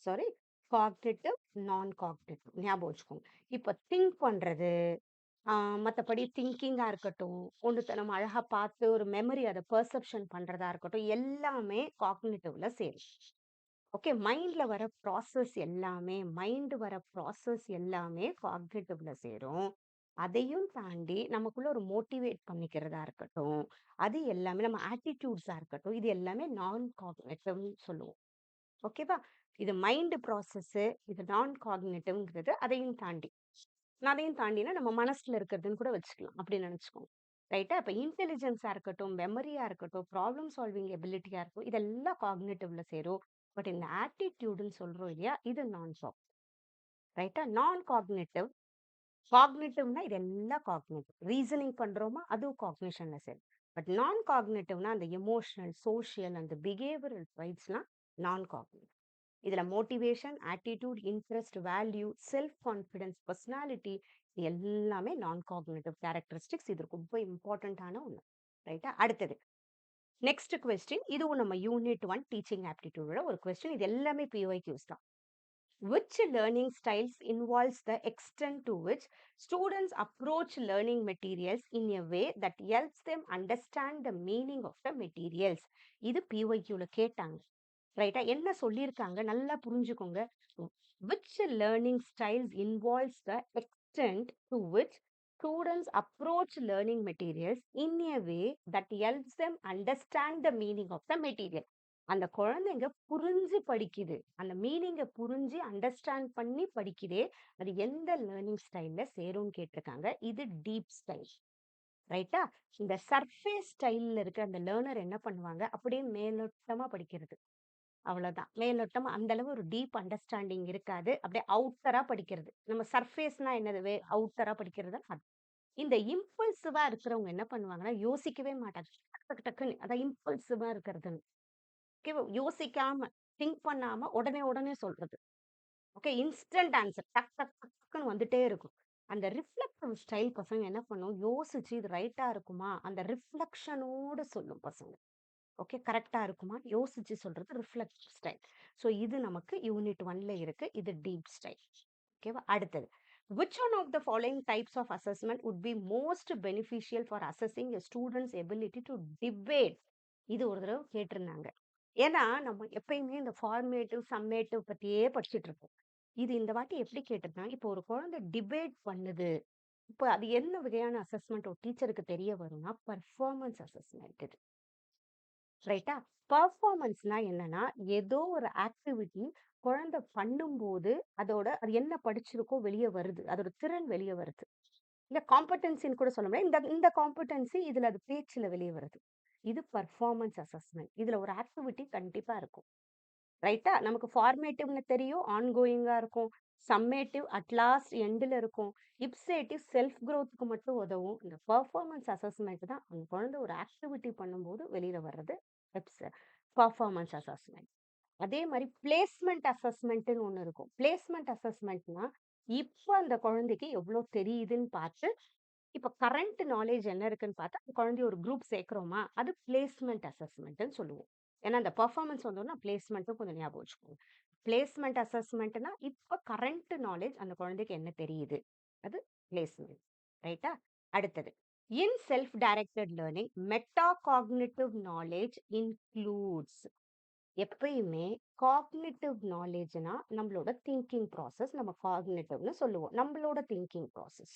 சாரி, காக்னிட்டிவ், நான் காக்னிட்டிவ் ஞாபகம் வச்சுக்கோங்க. இப்ப திங்க் பண்றது, ஆ மத்தபடி திங்கிங்கா இருக்கட்டும், ஒண்ணுத்த நம்ம அழகா பார்த்து ஒரு மெமரி அத பெர்செப்ஷன் பண்றதா இருக்கட்டும், எல்லாமே காக்னிட்டிவ்ல சேரும். ஓகே. மைண்ட் வர ப்ராசஸ் எல்லாமே காக்னிட்டிவ்ல சேரும். அதையும் தாண்டி நமக்குள்ள ஒரு மோட்டிவேட் பண்ணிக்கிறதா இருக்கட்டும், அது எல்லாமே நம்ம ஆட்டிட்யூட்ஸா இருக்கட்டும், இது எல்லாமே நான் காக்னிட்டிவ்னு சொல்லுவோம். ஓகேவா? இது மைண்ட் ப்ராசஸ்ஸு, இது நான் காக்னிட்டிவ்ங்கிறது அதையும் தாண்டி. அதையும் தாண்டினா நம்ம மனசுல இருக்கிறதுன்னு கூட வச்சுக்கலாம். அப்படி நெனச்சுக்கோங்க. ரைட்டா? அப்ப இன்டெலிஜென்ஸா இருக்கட்டும், மெமரியா இருக்கட்டும், ப்ராப்ளம் சால்விங் எபிலிட்டியா இருக்கும். இதெல்லாம் காக்னிட்டிவ்ல சேரும். பட் இந்த ஆட்டிட்யூடுன்னு சொல்றோம் இல்லையா? இது நான் ரைட்டா? நான் காக்னிட்டிவ். காக்னிட்டிவ்னா இது எல்லாம் காக்னிட்டிவ். ரீசனிங் பண்றோமா? அதுவும் காக்னிஷன்ல சேரும். பட் நான் காக்னிட்டிவ்னா அந்த எமோஷனல், சோசியல் அண்ட் பிஹேவியரல் ட்ரைட்ஸ்லாம் நான் காக்னிட்டிவ். இதுல motivation, attitude, interest, value, self confidence, personality இது எல்லாமே நான் காக்னிட்டிவ் கேரக்டரிஸ்டிக்ஸ். இது ரொம்ப இம்பார்ட்டன்ட்டான ஒண்ணு. ரைட்டா? அடுத்தது. Next question. இதுவும் நம்ம யூனிட் 1 டீச்சிங் ஆப்டிட்யூடோட ஒரு கொஸ்டின். இது எல்லாமே பிஒய்க்யூஸ் தான். Which learning styles involves the extent to which students approach learning materials in a way that helps them understand the meaning of the materials? இது பிஒய்க்யூல கேட்டாங்க. ரைட்டா? என்ன சொல்லியிருக்காங்க? நல்லா புரிஞ்சுக்கோங்க. Which learning styles involves the extent to which students approach learning materials in a way that helps them understand the meaning of the material? அந்த குழந்தைங்க புரிஞ்சு படிக்குது. அந்த மீனிங்க புரிஞ்சு அண்டர்ஸ்டாண்ட் பண்ணி படிக்குதே, அது எந்த லேர்னிங் ஸ்டைல்ல சேரும்னு கேட்டிருக்காங்க. இது டீப் ஸ்டைல். ரைட்டா? இந்த சர்ஃபேஸ் ஸ்டைல்ல இருக்க அந்த லேர்னர் என்ன பண்ணுவாங்க? அப்படியே மேலோட்டமா படிக்கிறது. அவ்வளோதான். மேலோட்டமா அந்த அளவு ஒரு டீப் அண்டர்ஸ்டாண்டிங் இருக்காது. அப்படியே அவுட்டரா படிக்கிறது. நம்ம சர்ஃபேஸ்னா என்னது? அவுட்டரா படிக்கிறது தான் அது. இந்த இம்பல்சிவா இருக்கிறவங்க என்ன பண்ணுவாங்கன்னா, யோசிக்கவே மாட்டாங்க. டக்கு டக்கு டக்குன்னு அதான் இம்பல்சிவா இருக்கிறதுன்னு. ஓகேவா? யோசிக்காம, திங்க் பண்ணாம உடனே உடனே சொல்றது. ஓகே. Instant answer. டக் டக் டக் டக்குன்னு வந்துட்டே இருக்கும். அந்த ரிஃப்ளெக்டிவ் ஸ்டைல் பசங்க என்ன பண்ணும்? யோசிச்சு இது ரைட்டா இருக்குமா? அந்த ரிஃப்ளெக்ஷனோட சொல்லும் பசங்க. ஓகே. கரெக்ட்டா இருக்குமா? யோசிச்சு சொல்றது ரிஃப்ளெக்ட் ஸ்டைல். ஸோ இது நமக்கு யூனிட் 1ல இருக்கு. இது டீப் ஸ்டைல். ஓகேவா? அடுத்தது. Which one of the following types of assessment would be most beneficial for assessing a student's ability to debate? இது ஒரு தடவ கேட்டிருந்தாங்க. ஏன்னா, நம்ம எப்பயுமே இந்த ஃபார்மேட்டிவ், சம்மேட்டிவ் பத்தியே படிச்சுட்டு இருப்போம். இது இந்த வாட்டி எப்படி கேட்டிருந்தாங்க, இப்போ ஒரு குழந்தை டிபேட் பண்ணுது. இப்ப அது என்ன வகையான அசஸ்மென்ட் ஒரு டீச்சருக்கு தெரிய வரும்னா, பெர்ஃபார்மன்ஸ் அசஸ்மென்ட் இது. ரைட்டா? பெர்ஃபார்மன்ஸ்னா என்னன்னா, ஏதோ ஒரு ஆக்டிவிட்டி குழந்தை பண்ணும்போது, அது என்ன படிச்சிருக்கோ வெளிய வருது. அதோட திறன் வெளிய வருது. இல்ல காம்பட்டன்சின்னு கூட சொல்ல முடியாது. இந்த இந்த காம்பட்டன்சி இதுல அது பேச்சுல வெளிய வருது. இது பெர்ஃபார்மன்ஸ் அசஸ்மென்ட். இதுல ஒரு ஆக்டிவிட்டி கண்டிப்பா இருக்கும். ரைட்டா? நமக்கு ஃபார்மேட்டிவ்னு தெரியும். ஆன்கோயிங்கா இருக்கும். சம்மேட்டிவ் அட் லாஸ்ட் எண்டுல இருக்கும். இப்சேட்டிவ் செல்ஃப் குரோத்க்கு மட்டும் உதவும். இந்த பெர்ஃபார்மன்ஸ் அசஸ்மென்ட் தான் அந்த குழந்தை ஒரு ஆக்டிவிட்டி பண்ணும்போது வெளியில வர்றது. எப்ஸ் பெர்ஃபார்மன்ஸ் அசஸ்மென்ட். அதே மாரி பிளேஸ்மென்ட் அசஸ்மென்ட்ன்னு ஒண்ணு இருக்கும். பிளேஸ்மென்ட் அசஸ்மென்ட்னா, இப்ப அந்த குழந்தைக்கு எவ்ளோ தெரியுதுன்னு பார்த்து, இப்ப கரண்ட் நாலேட்ஜ் என்ன இருக்குன்னு பார்த்தா, அந்த குழந்தைய ஒரு குரூப் சேர்க்கிறோமா, அது பிளேஸ்மென்ட் அசஸ்மென்ட்ன்னு சொல்லுவோம். ஏன்னா, அந்த பெர்ஃபார்மன்ஸ் வந்தோனே பிளேஸ்மென்ட்டும் கொஞ்சம் ஞாபகம் வச்சுக்கோங்க. பிளேஸ்மென்ட் அசஸ்மென்ட்னா, இப்ப கரண்ட் நாலேட்ஜ் அந்த குழந்தைக்கு என்ன தெரியுது? அது பிளேஸ்மென்ட். ரைட்டா? அடுத்தது. In self directed learning, meta cognitive knowledge includes. எப்பயுமே காக்னிட்டிவ் நாலேட்ஜ்னா நம்மளோட திங்கிங் ப்ராசஸ் நம்ம காக்னிட்டிவ்னு சொல்லுவோம். நம்மளோட திங்கிங் ப்ராசஸ்.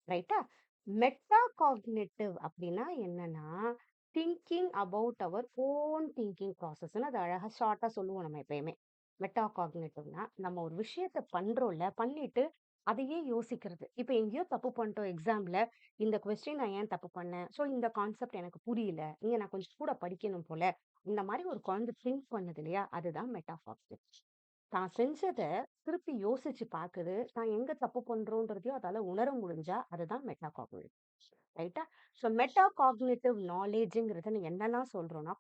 ரைட்டா? மெட்டா காக்னிட்டிவ் அப்படின்னா என்னன்னா, thinking about our own thinking ப்ராசஸ்ன்னு அது அழகா ஷார்ட்டா சொல்லுவோம் நம்ம எப்பயுமே. மெட்டா காக்னிட்டிவ்னா நம்ம ஒரு விஷயத்த பண்றோம்ல, பண்ணிட்டு அதையே யோசிக்கிறது. இப்ப எங்கேயோ தப்பு பண்ணிட்டோம் எக்ஸாம்ல. இந்த கொஸ்டின் நான் ஏன் தப்பு பண்ணேன்? ஸோ இந்த கான்செப்ட் எனக்கு புரியல. இங்க நான் கொஞ்சம் கூட படிக்கணும் போல. இந்த மாரி ஒரு குழந்தை திங்க் பண்ணுது இல்லையா? அதுதான் மெட்டா காக்னிட்டிவ். தான் செஞ்சத திருப்பி யோசிச்சு பாக்குது. தான் எங்க தப்பு பண்றோன்றதையும் அதால உணர முடிஞ்சா, அதுதான் மெட்டா காக்னிட்டிவ். ரைட்டா? ஸோ மெட்டா காக்னிட்டிவ் நாலேட்ஜ்ங்கிறத நீங்க என்னலாம் சொல்றோம்னா,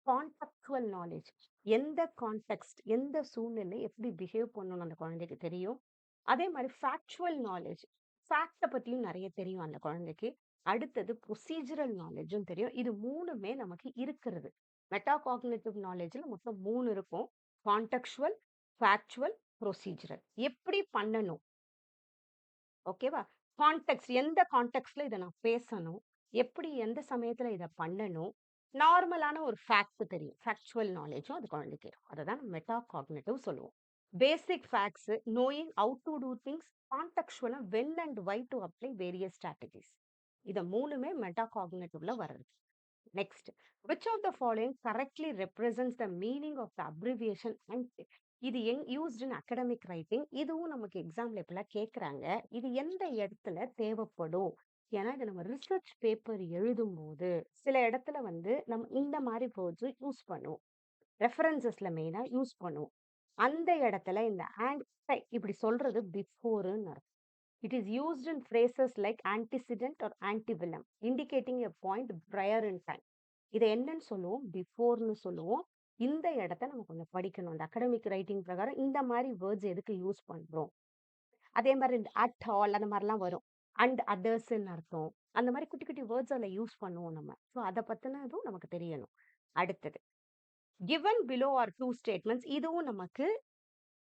கான்டெக்சுவல் நாலேட்ஜ். எந்த கான்டெக்ஸ்ட், எந்த சூழ்நிலை எப்படி பிஹேவ் பண்ணணும்னு அந்த குழந்தைக்கு தெரியும். அதே மாரி ஃபேக்சுவல் நாலேட்ஜ். ஃபேக்ட்ட பத்தியும் நெறைய தெரியும் அந்த குழந்தைக்கு. அடுத்தது ப்ரொசீஜரல் நாலேஜும் தெரியும். இது 3மே நமக்கு இருக்கிறது. மெட்டா காக்னிட்டிவ் நாலேஜ்ல மொத்தம் 3 இருக்கும். கான்டெக்ஸ்சுவல், ஃபேக்சுவல், ப்ரொசீஜரல். எப்படி பண்ணணும்? ஓகேவா? கான்டெக்ஸ்ட் எந்த கான்டெக்ஸ்ட்ல இத நான் பேசணும்? எப்படி எந்த சமயத்துல இத பண்ணணும்? நார்மலான ஒரு ஃபேக்ட் தெரியும். ஃபேக்சுவல் நாலேஜும் அது குழந்தைக்கு இருக்கும். அததான் மெட்டா காக்னிட்டிவ் சொல்லுவோம். Basic facts, knowing how to do things, கான்டெக்ஸ்சுவலா when and why to apply various strategies. இத 3மே மெட்டா காக்னிட்டிவ்ல வருது. Next, which of the following correctly represents the meaning of the abbreviation and இது used in academic writing. இதுவும் நமக்கு எக்ஸாம்ல இப்பெல்லாம் கேக்குறாங்க. இது எந்த இடத்துல தேவைப்படும்? ஏன்னா இது நம்ம ரிசர்ச் பேப்பர் எழுதும்போது சில இடத்துல வந்து நம்ம இந்த மாதிரி வேர்ட்ஸ் யூஸ் பண்ணுவோம். ரெஃபரன்சஸ்ல மெயினா யூஸ் பண்ணுவோம். அந்த இடத்துல இந்த and இப்படி சொல்றது பிஃபோர்னு அர்த்தம். It is used in phrases like antecedent or antebellum, indicating a point prior in time. இதை என்னன்னு சொல்லுவோம்? பிஃபோர்னு சொல்லுவோம். இந்த இடத்த நம்ம கொஞ்சம் படிக்கணும். அந்த அகாடமிக் ரைட்டிங் பிரகாரம் இந்த மாதிரி வேர்ட்ஸ் எதுக்கு யூஸ் பண்றோம்? அதே மாதிரி இந்த அட் ஆல் அந்த மாதிரிலாம் வரும். அண்ட் அதர்ஸ்ன்னு அர்த்தம். அந்த மாதிரி குட்டி குட்டி வேர்ட்ஸ் அதில் யூஸ் பண்ணுவோம் நம்ம. ஸோ அதை பத்தினதும் நமக்கு தெரியணும். அடுத்தது given below are two statements. இதுவும் நமக்கு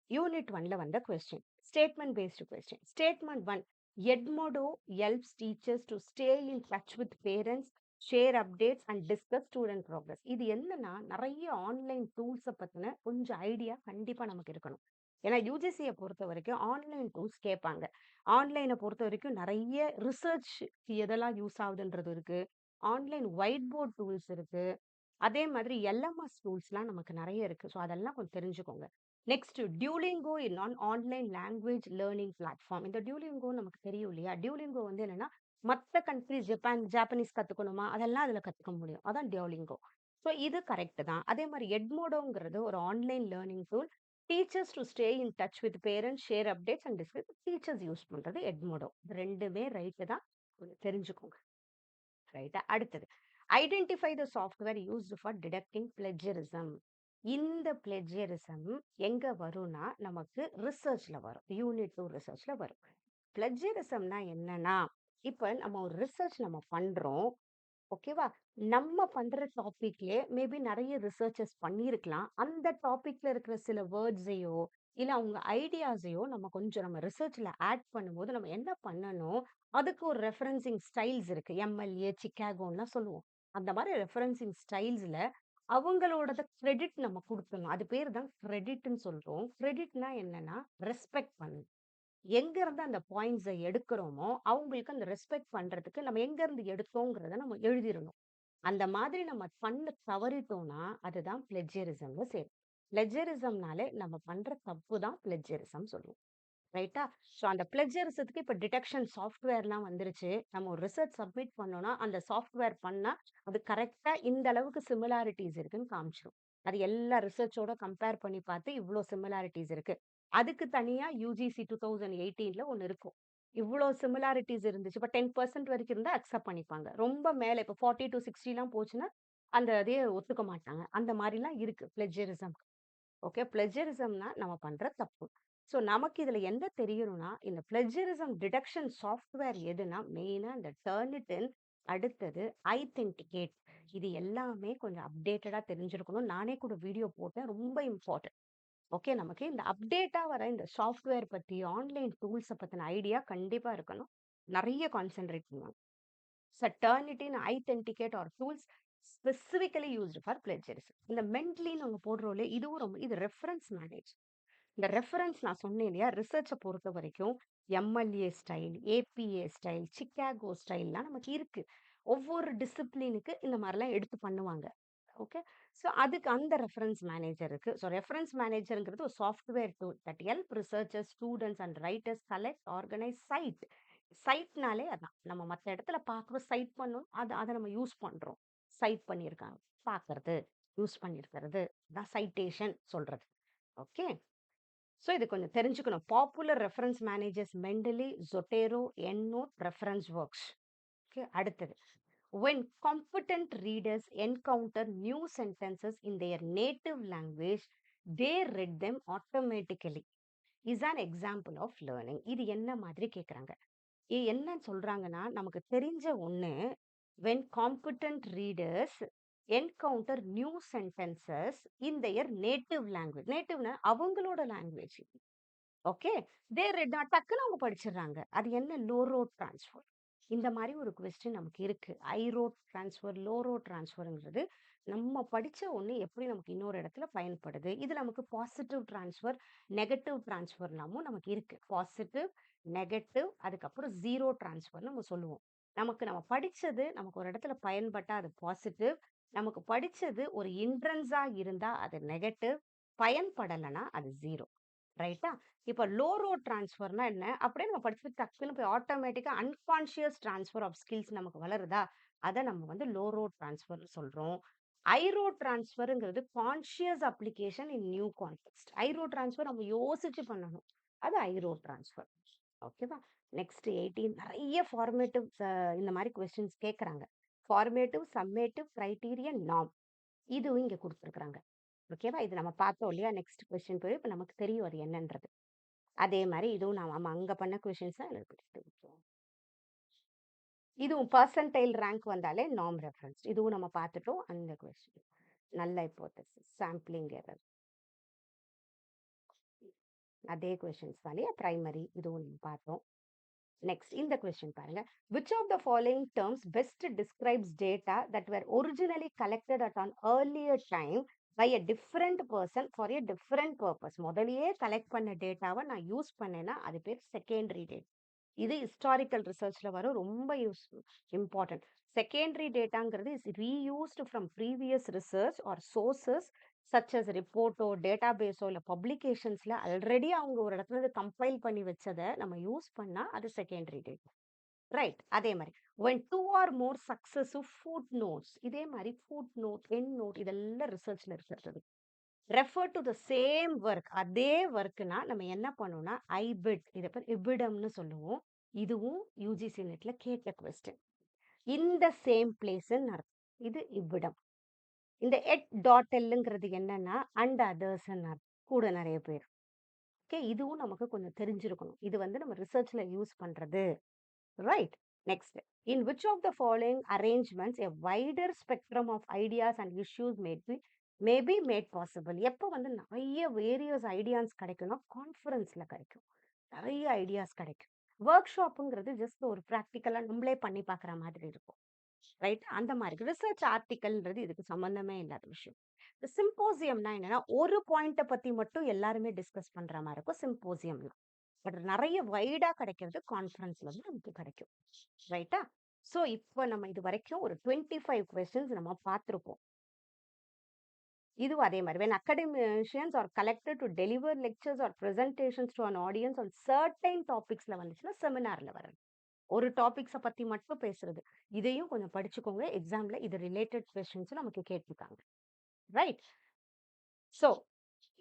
யூனிட் 1ல வந்த question. Statement based question. Statement 1, Edmodo helps teachers to stay in touch with parents, share updates and discuss student progress. இது என்னன்னா நிறைய ஆன்லைன் டூல்ஸை பத்தின கொஞ்சம் ஐடியா கண்டிப்பா நமக்கு இருக்கணும். ஏன்னா யூஜிசியை பொறுத்த வரைக்கும் ஆன்லைன் டூல்ஸ் கேட்பாங்க. ஆன்லைனை பொறுத்த வரைக்கும் நிறைய ரிசர்ச் எதெல்லாம் யூஸ் ஆகுதுன்றது இருக்கு. ஆன்லைன் ஒயிட் போர்ட் டூல்ஸ் இருக்கு. அதே மாதிரி எல்எம்எஸ் டூல்ஸ்லாம் நமக்கு நிறைய இருக்கு. ஸோ அதெல்லாம் கொஞ்சம் தெரிஞ்சுக்கோங்க. நெக்ஸ்ட் டியூலிங்கோ நான் ஆன்லைன் லாங்குவேஜ் லேர்னிங் பிளாட்ஃபார்ம். இந்த டியூலிங்கோ நமக்கு தெரியும் இல்லையா? டியூலிங்கோ வந்து என்னன்னா மற்ற கண்ட்ரிஸ் ஜப்பானீஸ் கத்துக்கணுமா அதெல்லாம் அதுல கத்துக்க முடியும். அதான் டியூலிங்கோ. ஸோ இது கரெக்ட் தான். அதே மாதிரி எட்மோடோங்கிறது ஒரு online learning tool. Teachers to stay in touch with parents, share updates and discuss. Teachers use பண்றது எட்மோடோ. ரெண்டுமே ரைட்டு தான். கொஞ்சம் தெரிஞ்சுக்கோங்க. ரைட்டா? அடுத்தது identify the software used for detecting plagiarism. இந்த பிளெஜரிசம் எங்க வரும்னா நமக்கு ரிசர்ச்ல வரும். யூனிட் 2 ரிசர்ச்ல வரும். பிளெஜரிசம்னா என்னன்னா இப்ப நம்ம ஒரு ரிசர்ச் நம்ம பண்றோம். ஓகேவா? நம்ம பண்ற டாபிக்லயே மேபி நிறைய ரிசர்ச்சஸ் பண்ணியிருக்கலாம். அந்த டாபிக்ல இருக்கிற சில வேர்ட்ஸையோ இல்ல அவங்க ஐடியாஸையோ நம்ம ரிசர்ச்ல ஆட் பண்ணும்போது நம்ம என்ன பண்ணணும்? அதுக்கு ஒரு ரெஃபரன்சிங் ஸ்டைல்ஸ் இருக்கு. எம்எல்ஏ, சிக்காகோன்லாம் சொல்லுவோம். அந்த மாதிரி ரெஃபரன்சிங் ஸ்டைல்ஸ்ல அவங்களோடத கிரெடிட் நம்ம குடுக்கணும். அது பேரு தான் கிரெடிட்ன்னு சொல்றோம். கிரெடிட்னா என்னன்னா ரெஸ்பெக்ட் பண்ணணும். எங்க இருந்து அந்த பாயிண்ட்ஸ எடுக்கிறோமோ, அவங்களுக்கு அந்த ரெஸ்பெக்ட் பண்றதுக்கு நம்ம எங்க இருந்து எடுத்தோங்கிறத நம்ம எழுதிறணும். அந்த மாதிரி நம்ம பண்ண தவறிட்டோம்னா, அதுதான் பிளெட்ஜரிசம்ல சேரும். பிளெட்ஜரிசம்னாலே நம்ம பண்ற தப்பு தான் பிளெட்ஜரிசம் சொல்லுவோம். ரைட்டா? ஸோ அந்த பிளெட்ஜரிசத்துக்கு இப்ப டிடெக்ஷன் சாஃப்ட்வேர்லாம் வந்துருச்சு. நம்ம ஒரு ரிசர்ச் சப்மிட் பண்ணோம்னா, அந்த சாஃப்ட்வேர் பண்ணா, அது கரெக்ட்டா இந்த அளவுக்கு சிமிலாரிட்டீஸ் இருக்குன்னு காமிச்சிரும். அது எல்லா ரிசர்ச்சோட கம்பேர் பண்ணி பார்த்து, இவ்ளோ சிமிலாரிட்டீஸ் இருக்கு. அதுக்கு தனியா யுஜிசி 2018ல ஒண்ணு இருக்கும். இவ்ளோ சிமிலாரிட்டீஸ் இருந்துச்சு. இப்ப 10% வரைக்கும் இருந்தா அக்செப்ட் பண்ணிப்பாங்க. ரொம்ப மேல இப்ப 40-60லாம் போச்சுன்னா, அந்த இதைய ஒத்துக்க மாட்டாங்க. அந்த மாரிலாம் இருக்கு பிளெட்ஜரிசம். ஓகே. பிளெஜரிசம்னா நம்ம பண்ற தப்பு. ஸோ நமக்கு இதுல என்ன தெரியணும்னா, இந்த பிளெஜரிசம் டிடெக்ஷன் சாஃப்ட்வேர் எதுனா, மெயினா இந்த டர்னிட்டின், அடுத்தது ஐதென்டிகேட். இது எல்லாமே கொஞ்சம் அப்டேட்டடா தெரிஞ்சிருக்கணும். நானே கூட வீடியோ போட்டேன். ரொம்ப இம்பார்ட்டன்ட். ஓகே. நமக்கு இந்த அப்டேட்டா வர இந்த சாஃப்ட்வேர் பத்தி, ஆன்லைன் டூல்ஸ பத்தின ஐடியா கண்டிப்பா இருக்கணும். நெறைய கான்சன்ட்ரேட் பண்ணுவாங்க. Turnitin, Authenticate or tools specifically used for plagiarism. இந்த மென்ட்லி நம்ம போடுறோம்ல இதுவும் ரொம்ப இது ரெஃபரன்ஸ் மேனேஜ். இந்த ரெஃபரன்ஸ் நான் சொன்னேன் இல்லையா? ரிசர்ச்சை பொறுத்த வரைக்கும் MLA style, APA style, Chicago ஸ்டைல்லாம் நமக்கு இருக்கு. ஒவ்வொரு டிசிப்ளினுக்கு இந்த மாதிரிலாம் எடுத்து பண்ணுவாங்க. ஓகே. ஸோ அதுக்கு அந்த ரெஃபரன்ஸ் மேனேஜர் இருக்கு. ஸோ ரெஃபரன்ஸ் மேனேஜர்ங்கிறது ஒரு software tool that help researchers, students and writers collect, organise, cite. சைட்னாலே அதான். நம்ம மத்த இடத்துல பார்க்குறோம், சைட் பண்ணோம். அத நம்ம யூஸ் பண்றோம். சைட் பண்ணியிருக்காங்க. பார்க்கறது, யூஸ் பண்ணியிருக்கிறது தான் சைட்டேஷன் சொல்றது. ஓகே. ஸோ இது கொஞ்சம் தெரிஞ்சுக்கணும். Popular reference managers Mendeley, Zotero, EndNote, reference works. Okay. அடுத்தது when competent readers encounter new sentences in their native language, they read them automatically is an example of learning. இது என்ன மாதிரி கேக்குறாங்க? என்னன்னு சொல்றாங்கன்னா, நமக்கு தெரிஞ்ச ஒண்ணு, when competent readers encounter new sentences in their native language. நேட்டிவ்னா அவங்களோட லாங்குவேஜ். ஓகே. தே ரெட் டக்குன்னு அவங்க படிச்சிடுறாங்க. அது என்ன லோ ரோட் ட்ரான்ஸ்ஃபர். இந்த மாரி ஒரு கொஸ்டின் நமக்கு இருக்கு. High road transfer, low road ட்ரான்ஸ்ஃபர்ங்கிறது நம்ம படிச்ச ஒண்ணு எப்படி நமக்கு இன்னொரு இடத்துல பயன்படுது. இது நமக்கு பாசிட்டிவ் ட்ரான்ஸ்ஃபர், நெகட்டிவ் ட்ரான்ஸ்ஃபர்லாமும் நமக்கு இருக்கு. பாசிட்டிவ், நெகட்டிவ் அதுக்கப்புறம் 0 ட்ரான்ஸ்ஃபர்ன்னு நம்ம சொல்லுவோம். நம்ம படிச்சது நமக்கு ஒரு இடத்துல பயன்பட்டா அது பாசிட்டிவ். நமக்கு படிச்சது ஒரு ஹிண்ட்ரன்ஸா இருந்தா அது நெகட்டிவ். பயன்படலன்னா அது 0. ரைட்டா? இப்ப லோ ரோட் ட்ரான்ஸ்ஃபர்னா என்ன? அப்படியே நம்ம படிச்சுட்டு டக்குன்னு போய் ஆட்டோமேட்டிக்கா அன்கான்ஷியஸ் ட்ரான்ஸ்ஃபர் ஆஃப் ஸ்கில்ஸ் நமக்கு வளருதா? அத நம்ம வந்து லோ ரோட் ட்ரான்ஸ்ஃபர்ன்னு சொல்றோம். ஹை ரோட் ட்ரான்ஸ்ஃபர்ங்கிறது conscious application in new context. High road transfer நம்ம யோசிச்சு பண்ணணும். அது ஹை ரோட் ட்ரான்ஸ்ஃபர். ஓகேவா? நெக்ஸ்ட் 18 நெறைய ஃபார்மேட்டிவ் இந்த மாரி கொஸ்டின்ஸ் கேட்கறாங்க. Formative, summative, criterion, norm. இதுவும் இங்க குடுத்துருக்காங்க. ஓகேவா? இது நம்ம பார்த்தோம் இல்லையா? நெக்ஸ்ட் கொஸ்டின் போய் இப்ப நமக்கு தெரியும் அது என்னன்றது. அதே மாரி இதுவும் நம்ம அங்க பண்ண கொஸ்டின்ஸ் தான் இதுல குடுத்துருக்கோம். இதுவும் பெர்சன்டைல் ரேங்க் வந்தாலே நார்ம் ரெஃபரன்ஸ். இதுவும் நம்ம பார்த்துட்டோம் அந்த கொஸ்டின். நல் ஹைப்போதசிஸ், சாம்பிளிங் எரர். அதே கொஸ்டின்ஸ் தான் இல்லையா? பிரைமரி இதுவும் நம்ம பார்த்தோம். நெக்ஸ்ட் இந்த கொஸ்டின் பாருங்க. Which of the following terms best describes data that were originally collected at an earlier time by a different person for a different purpose? முதல்லயே collect பண்ண டேட்டாவை நான் யூஸ் பண்ணேன்னா அது பேர் செகண்டரி டேட்டா. இது ஹிஸ்டாரிக்கல் ரிசர்ச்ல வர ரொம்ப இம்பார்ட்டன்ட். செகண்டரி டேட்டாங்கிறது is reused from previous research or sources such as ரிப்போர்ட்டோ டேட்டாபேஸோ இல்லை பப்ளிகேஷன்ஸ்ல ஆல்ரெடி அவங்க ஒரு இடத்துல இருந்து கம்பைல் பண்ணி வச்சதை நம்ம யூஸ் பண்ணா அது செகண்டரி டேட்டா. ரைட். அதே மாதிரி when two or more successive footnotes, இதே மாதிரி ஃபுட் நோட், எண்ட் நோட் இதெல்லாம் ரிசர்ச்ல இருக்கிறது. Refer to the same work, அதே ஒர்க்னா நம்ம என்ன பண்ணோம்னா ஐபிட், இதை பேர் இபிடம்னு சொல்லுவோம். இதுவும் யூஜிசி நெட்ல கேட்ட கொஸ்டின். இந்த சேம் பிளேஸ்ன்னு அர்த்தம். இது இவ்விடம். இந்த எட் டாட் எல்லுங்கிறது என்னன்னா அண்ட் அதர்ஸ் கூட நிறைய பேர். ஓகே, இதுவும் நமக்கு கொஞ்சம் தெரிஞ்சிருக்கணும். இது வந்து நம்ம ரிசர்ச்ல யூஸ் பண்றது. Right. Next, in which of the following arrangements a wider spectrum of ideas and issues may be made possible. எப்போ வந்து நிறைய வேரியஸ் ஐடியாஸ் கிடைக்கும்னா கான்ஃபரன்ஸ்ல கிடைக்கும். நிறைய ஐடியாஸ் கிடைக்கும். ஒர்க் ஷாப்புங்கிறது ஜஸ்ட் ஒரு ப்ராக்டிக்கலா நம்மளே பண்ணி பார்க்குற மாதிரி இருக்கும். ரைட். அந்த மாதிரி ரிசர்ச் ஆர்டிக்கல்ன்றது இதுக்கு சம்பந்தமே இல்லாத விஷயம். சிம்போசியம்னா என்னன்னா ஒரு பாயிண்ட்டை பத்தி மட்டும் எல்லாருமே டிஸ்கஸ் பண்ற மாதிரி இருக்கும் சிம்போசியம்ல. பட் நிறைய வைடா கிடைக்கிறது கான்ஃபரன்ஸ்ல வந்து நமக்கு கிடைக்கும். ரைட்டா? ஸோ இப்போ நம்ம இது வரைக்கும் ஒரு 25 கொஸ்டின்ஸ் நம்ம பார்த்துருப்போம். இதுவும் அதே மாதிரி when academicians are collected to deliver lectures or presentations to an audience on certain topicsல வந்துச்சுன்னா செமினார்ல வரும். ஒரு டாபிக்ஸை பத்தி மட்டும் பேசுறது. இதையும் கொஞ்சம் படிச்சுக்கோங்க. எக்ஸாம்ல இது ரிலேட்டட் கொஸ்டின்ஸ் நமக்கு கேட்டிருக்காங்க. ரைட். ஸோ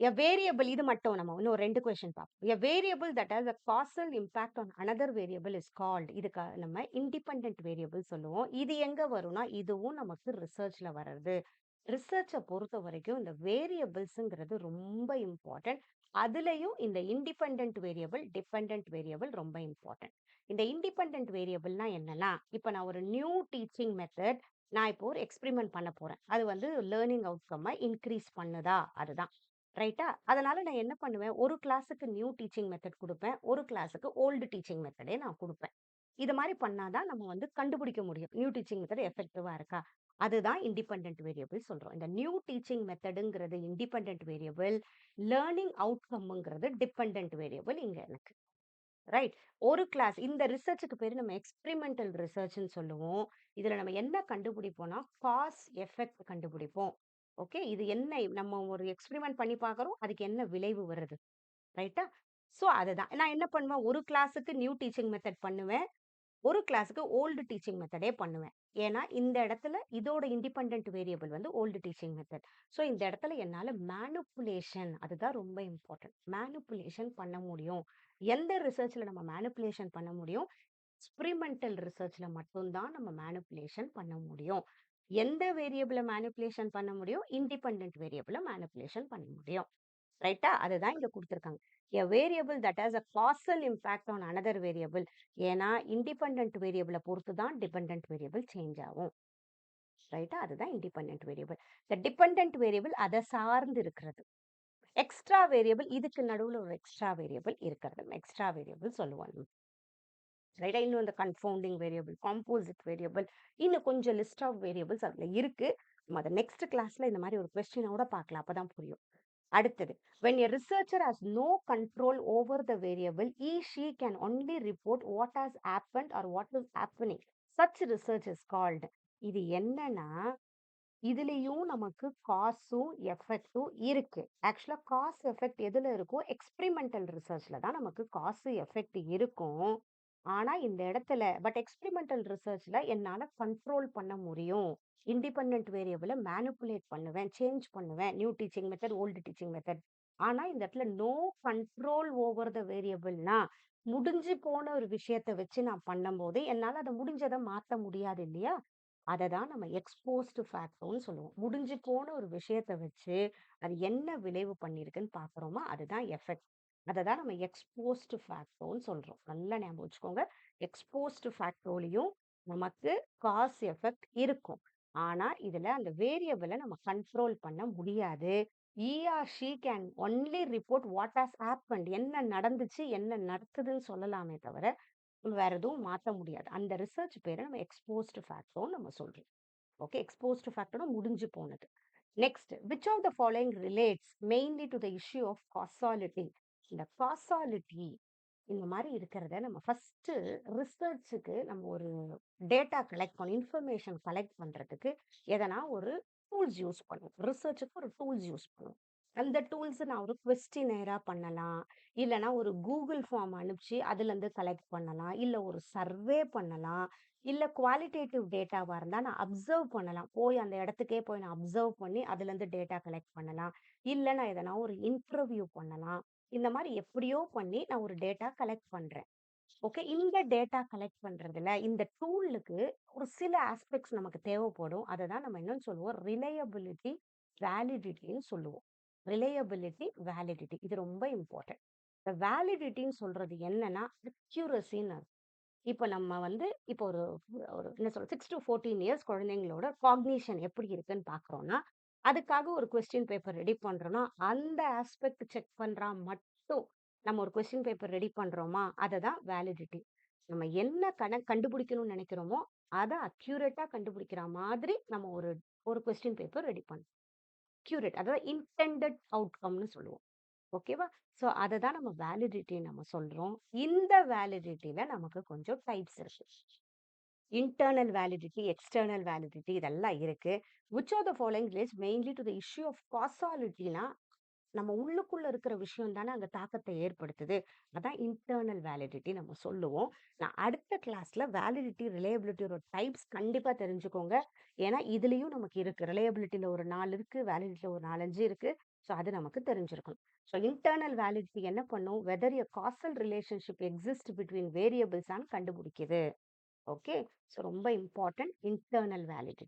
a variable, இது மட்டும் நம்ம இன்னும் 2 கொஸ்டின் பார்ப்போம். a variable that has a causal impact on another variable is called, இதுக்கு நம்ம இண்டிபெண்டன்ட் வேரியபிள் சொல்லுவோம். இது எங்க வரும்னா இதுவும் நமக்கு ரிசர்ச்ல வர்றது. ரிசர்ச்சை பொறுத்த வரைக்கும் இந்த வேரியபிள்ஸ்ங்கிறது ரொம்ப இம்பார்ட்டன்ட். அதுலயும் இந்த இண்டிபெண்டன்ட் வேரியபிள், டிபெண்டன்ட் வேரியபிள் ரொம்ப இம்பார்ட்டன்ட். இந்த இண்டிபெண்டன்ட் வேரியபிள்னா என்னன்னா, இப்போ நான் ஒரு நியூ டீச்சிங் மெத்தட் நான் இப்போ ஒரு எக்ஸ்பெரிமெண்ட் பண்ண போறேன். அது வந்து லேர்னிங் அவுட்கம்மை இன்க்ரீஸ் பண்ணுதா, அதுதான். ரைட்டா? அதனால நான் என்ன பண்ணுவேன், ஒரு கிளாஸுக்கு நியூ டீச்சிங் மெத்தட் கொடுப்பேன், ஒரு கிளாஸுக்கு ஓல்டு டீச்சிங் மெத்தடே நான் கொடுப்பேன். இது மாதிரி பண்ணாதான் நம்ம வந்து கண்டுபிடிக்க முடியும் நியூ டீச்சிங் மெத்தட் எஃபெக்டிவா இருக்கா. அதுதான் இண்டிபெண்டன்ட் வேரியபிள் சொல்றோம். இந்த நியூ டீச்சிங் மெத்தடுங்கிறது இண்டிபெண்டன்ட் வேரியபிள், லேர்னிங் அவுட்கம்ங்கிறது டிபெண்டன்ட் வேரியபிள் இங்க எனக்கு. ரைட். ஒரு கிளாஸ் இந்த ரிசர்ச்சுக்கு பேர் நம்ம எக்ஸ்பெரிமெண்டல் ரிசர்ச்னு சொல்லுவோம். இதுல நம்ம என்ன கண்டுபிடிப்போம்னா காஸ் எஃபெக்ட் கண்டுபிடிப்போம். ஓகே, இது என்ன நம்ம ஒரு எக்ஸ்பெரிமெண்ட் பண்ணி பார்க்குறோம், அதுக்கு என்ன விளைவு வருது. ரைட்டா? ஸோ அதுதான் நான் என்ன பண்ணுவேன், ஒரு கிளாஸுக்கு நியூ டீச்சிங் மெத்தட் பண்ணுவேன், ஒரு கிளாஸுக்கு ஓல்டு டீச்சிங் மெத்தடே பண்ணுவேன். ஏன்னா இந்த இடத்துல இதோட இண்டிபெண்டன்ட் வேரியபிள் வந்து ஓல்டு டீச்சிங் மெத்தட். ஸோ இந்த இடத்துல என்னால் மேனுப்புலேஷன், அதுதான் ரொம்ப இம்பார்ட்டன்ட், மேனுப்புலேஷன் பண்ண முடியும். எந்த ரிசர்ச்ல நம்ம மேனுப்புலேஷன் பண்ண முடியும், எக்ஸ்பெரிமெண்டல் ரிசர்ச்ல மட்டும்தான் நம்ம மேனுப்புலேஷன் பண்ண முடியும். எந்த வேரியபிளை மேனுப்புலேஷன் பண்ண முடியும், இண்டிபெண்டன்ட் வேரியபிளை மேனுப்புலேஷன் பண்ண முடியும். ரைட்டா? அதுதான் இங்க குடுத்துருக்காங்க. A variable that has a causal impact on another variable. ஏன்னா இண்டிபெண்டன்ட் வேரியபிள பொறுத்து தான் டிபெண்டன்ட் வேரியபிள் சேஞ்ச் ஆகும். ரைட்டா? அதுதான் இண்டிபெண்டன்ட் வேரியபிள். இந்த டிபெண்டன்ட் வேரியபிள் அத சார்ந்து இருக்கிறது. எக்ஸ்ட்ரா வேரியபிள் இதுக்கு நடுவுல ஒரு எக்ஸ்ட்ரா வேரியபிள் இருக்கிறது. எக்ஸ்ட்ரா வேரியபிள் சொல்லுவோம் நம்ம. ரைட்டா? இன்னும் இந்த கன்ஃபவுண்டிங் வேரியபிள், காம்போசிட் வேரியபிள், இன்னும் கொஞ்சம் லிஸ்ட் ஆஃப் வேரியபிள்ஸ் அதுல இருக்கு. நம்ம அத நெக்ஸ்ட் கிளாஸ்ல இந்த மாரி ஒரு கொஸ்டினோட பார்க்கலாம். அப்பதான் புரியும். அடுத்தது, when a researcher has no control over the variable, she can only report what has happened or what is happening. Such research is called. இது என்னன்னா, இதுலயும் நமக்கு காஸும் எஃபெக்டும் இருக்கு. ஆக்சுவலா காஸ் எஃபெக்ட் எதுல இருக்கும்? எக்ஸ்பெரிமெண்டல் ரிசர்ச்ல தான் நமக்கு காசு எஃபெக்ட் இருக்கும். ஆனா இந்த இடத்துல எக்ஸ்பெரிமெண்டல் ரிசர்ச்ல என்னால கண்ட்ரோல் பண்ண முடியும். இண்டிபெண்டன்ட் வேரியபிள மேனிபுலேட் பண்ணுவேன், சேஞ்ச் பண்ணுவேன். New teaching method, old teaching method. ஆனா இந்த இடத்துல நோ கண்ட்ரோல் ஓவர் த வேரியபிள்னா, முடிஞ்சு போன ஒரு விஷயத்த வச்சு நான் பண்ணும்போது, என்னால அத முடிஞ்சத மாத்த முடியாது இல்லையா? அததான் நம்ம எக்ஸ்போஸ்டு ஃபேக்டர்ன்னு சொல்லுவோம். முடிஞ்சு போன ஒரு விஷயத்த வச்சு, அது என்ன விளைவு பண்ணியிருக்குன்னு பார்க்குறோமோ, அதுதான் எஃபெக்ட். அததான் நம்ம எக்ஸ்போஸ்டு ஃபேக்டர்ன்னு சொல்றோம். நல்லா ஞாபகம் வச்சுக்கோங்க. எக்ஸ்போஸ்டு ஃபேக்டர்லயும் நமக்கு காஸ் எஃபெக்ட் இருக்கும். ஆனா, இதுல அந்த வேரியபிள நம்ம கண்ட்ரோல் பண்ண முடியாது. he or she can only report what has happened. என்ன நடந்துச்சு, என்ன நடக்குதுன்னு சொல்லலாமே தவிர, வேற எதுவும் மாத்த முடியாது. அந்த ரிசர்ச் பேர நம்ம எக்ஸ்போஸ்டு ஃபேக்டர்ன்னு நம்ம சொல்றோம். ஓகே. எக்ஸ்போஸ்டு ஃபேக்டர்னா முடிஞ்சு போனது. Next, which of the following relates mainly to the issue of causality? இந்த காசாலிட்டி இந்த மாதிரி இருக்கிறத நம்ம ஃபர்ஸ்ட் ரிசர்ச்சுக்கு நம்ம ஒரு டேட்டா கலெக்ட் பண்ணணும், இன்ஃபர்மேஷன் கலெக்ட் பண்றதுக்கு எதனா ஒரு டூல்ஸ் யூஸ் பண்ணுவோம். ரிசர்ச்சுக்கு ஒரு டூல்ஸ் யூஸ் பண்ணுவோம். அந்த டூல்ஸ் நான் ஒரு கொஸ்டினேரா பண்ணலாம், இல்லைன்னா ஒரு கூகுள் ஃபார்ம் அனுப்பிச்சு அதுல இருந்து கலெக்ட் பண்ணலாம், இல்ல ஒரு சர்வே பண்ணலாம், இல்ல குவாலிட்டேட்டிவ் டேட்டாவா இருந்தா நான் அப்சர்வ் பண்ணலாம். போய் அந்த இடத்துக்கே போய் நான் அப்சர்வ் பண்ணி அதுல இருந்து டேட்டா கலெக்ட் பண்ணலாம். இல்ல நான் எதனா ஒரு இன்டர்வியூ பண்ணலாம். இந்த மாரி எப்படியோ பண்ணி நான் ஒரு டேட்டா கலெக்ட் பண்றேன். ஓகே. இந்த டேட்டா கலெக்ட் பண்றதுல இந்த டூலுக்கு ஒரு சில ஆஸ்பெக்ட்ஸ் நமக்கு தேவைப்படும். அததான் நம்ம என்னன்னு சொல்லுவோம்? ரிலையபிலிட்டி, வேலிடிட்டின்னு சொல்லுவோம். ரிலையபிலிட்டி, வேலிடிட்டி இது ரொம்ப இம்பார்ட்டன்ட். இந்த வேலிடிட்டின்னு சொல்றது என்னன்னா, அக்யூரசின்னு. இப்ப நம்ம வந்து இப்போ ஒரு ஒரு என்ன சொல்றது 6 to 14 இயர்ஸ் குழந்தைங்களோட காக்னிஷன் எப்படி இருக்குன்னு பார்க்குறோம்னா, அதுக்காக ஒரு கொஸ்டின் பேப்பர் ரெடி பண்றோம்னா, அந்த ஆஸ்பெக்ட் செக் பண்றா மட்டும் நம்ம ஒரு கொஸ்டின் பேப்பர் ரெடி பண்றோமா, அததான் வேலிடிட்டி. நம்ம என்ன கண்டுபிடிக்கணும்னு நினைக்கிறோமோ, அத அக்யூரேட்டா கண்டுபிடிக்கிற மாதிரி நம்ம ஒரு ஒரு கொஸ்டின் பேப்பர் ரெடி பண்ணணும். அக்யூரேட் அதாவது இன்டெண்டட் அவுட்கம்னு சொல்லுவோம். ஓகேவா? ஸோ அததான் நம்ம வேலிடிட்டி நம்ம சொல்றோம். இந்த வேலிடிட்டில நமக்கு கொஞ்சம் டைப்ஸ் இருக்கு. இன்டர்னல் வேலிடிட்டி, எக்ஸ்டர்னல் வேலிடிட்டி இதெல்லாம் இருக்கு. Which are the following relates mainly to the issue of காசாலிட்டினா, நம்ம உள்ளுக்குள்ள இருக்கிற விஷயம் தானே அங்க தாக்கத்தை ஏற்படுத்துது. அதான் இன்டர்னல் வேலிடிட்டி நம்ம சொல்லுவோம். நான் அடுத்த கிளாஸ்ல வேலிடிட்டி, ரிலையபிலிட்டியோட டைப்ஸ் கண்டிப்பா தெரிஞ்சுக்கோங்க. ஏன்னா இதுலயும் நமக்கு இருக்கு. ரிலையபிலிட்டில ஒரு 4 இருக்கு. வேலிடிட்டில ஒரு 4, 5 இருக்கு. ஸோ அது நமக்கு தெரிஞ்சிருக்கணும். ஸோ இன்டர்னல் வேலிடிட்டி என்ன பண்ணும்? Whether a causal relationship exist between வேரியபிள்ஸான்னு கண்டுபிடிக்குது. ஓகே. ஸோ ரொம்ப important internal validity.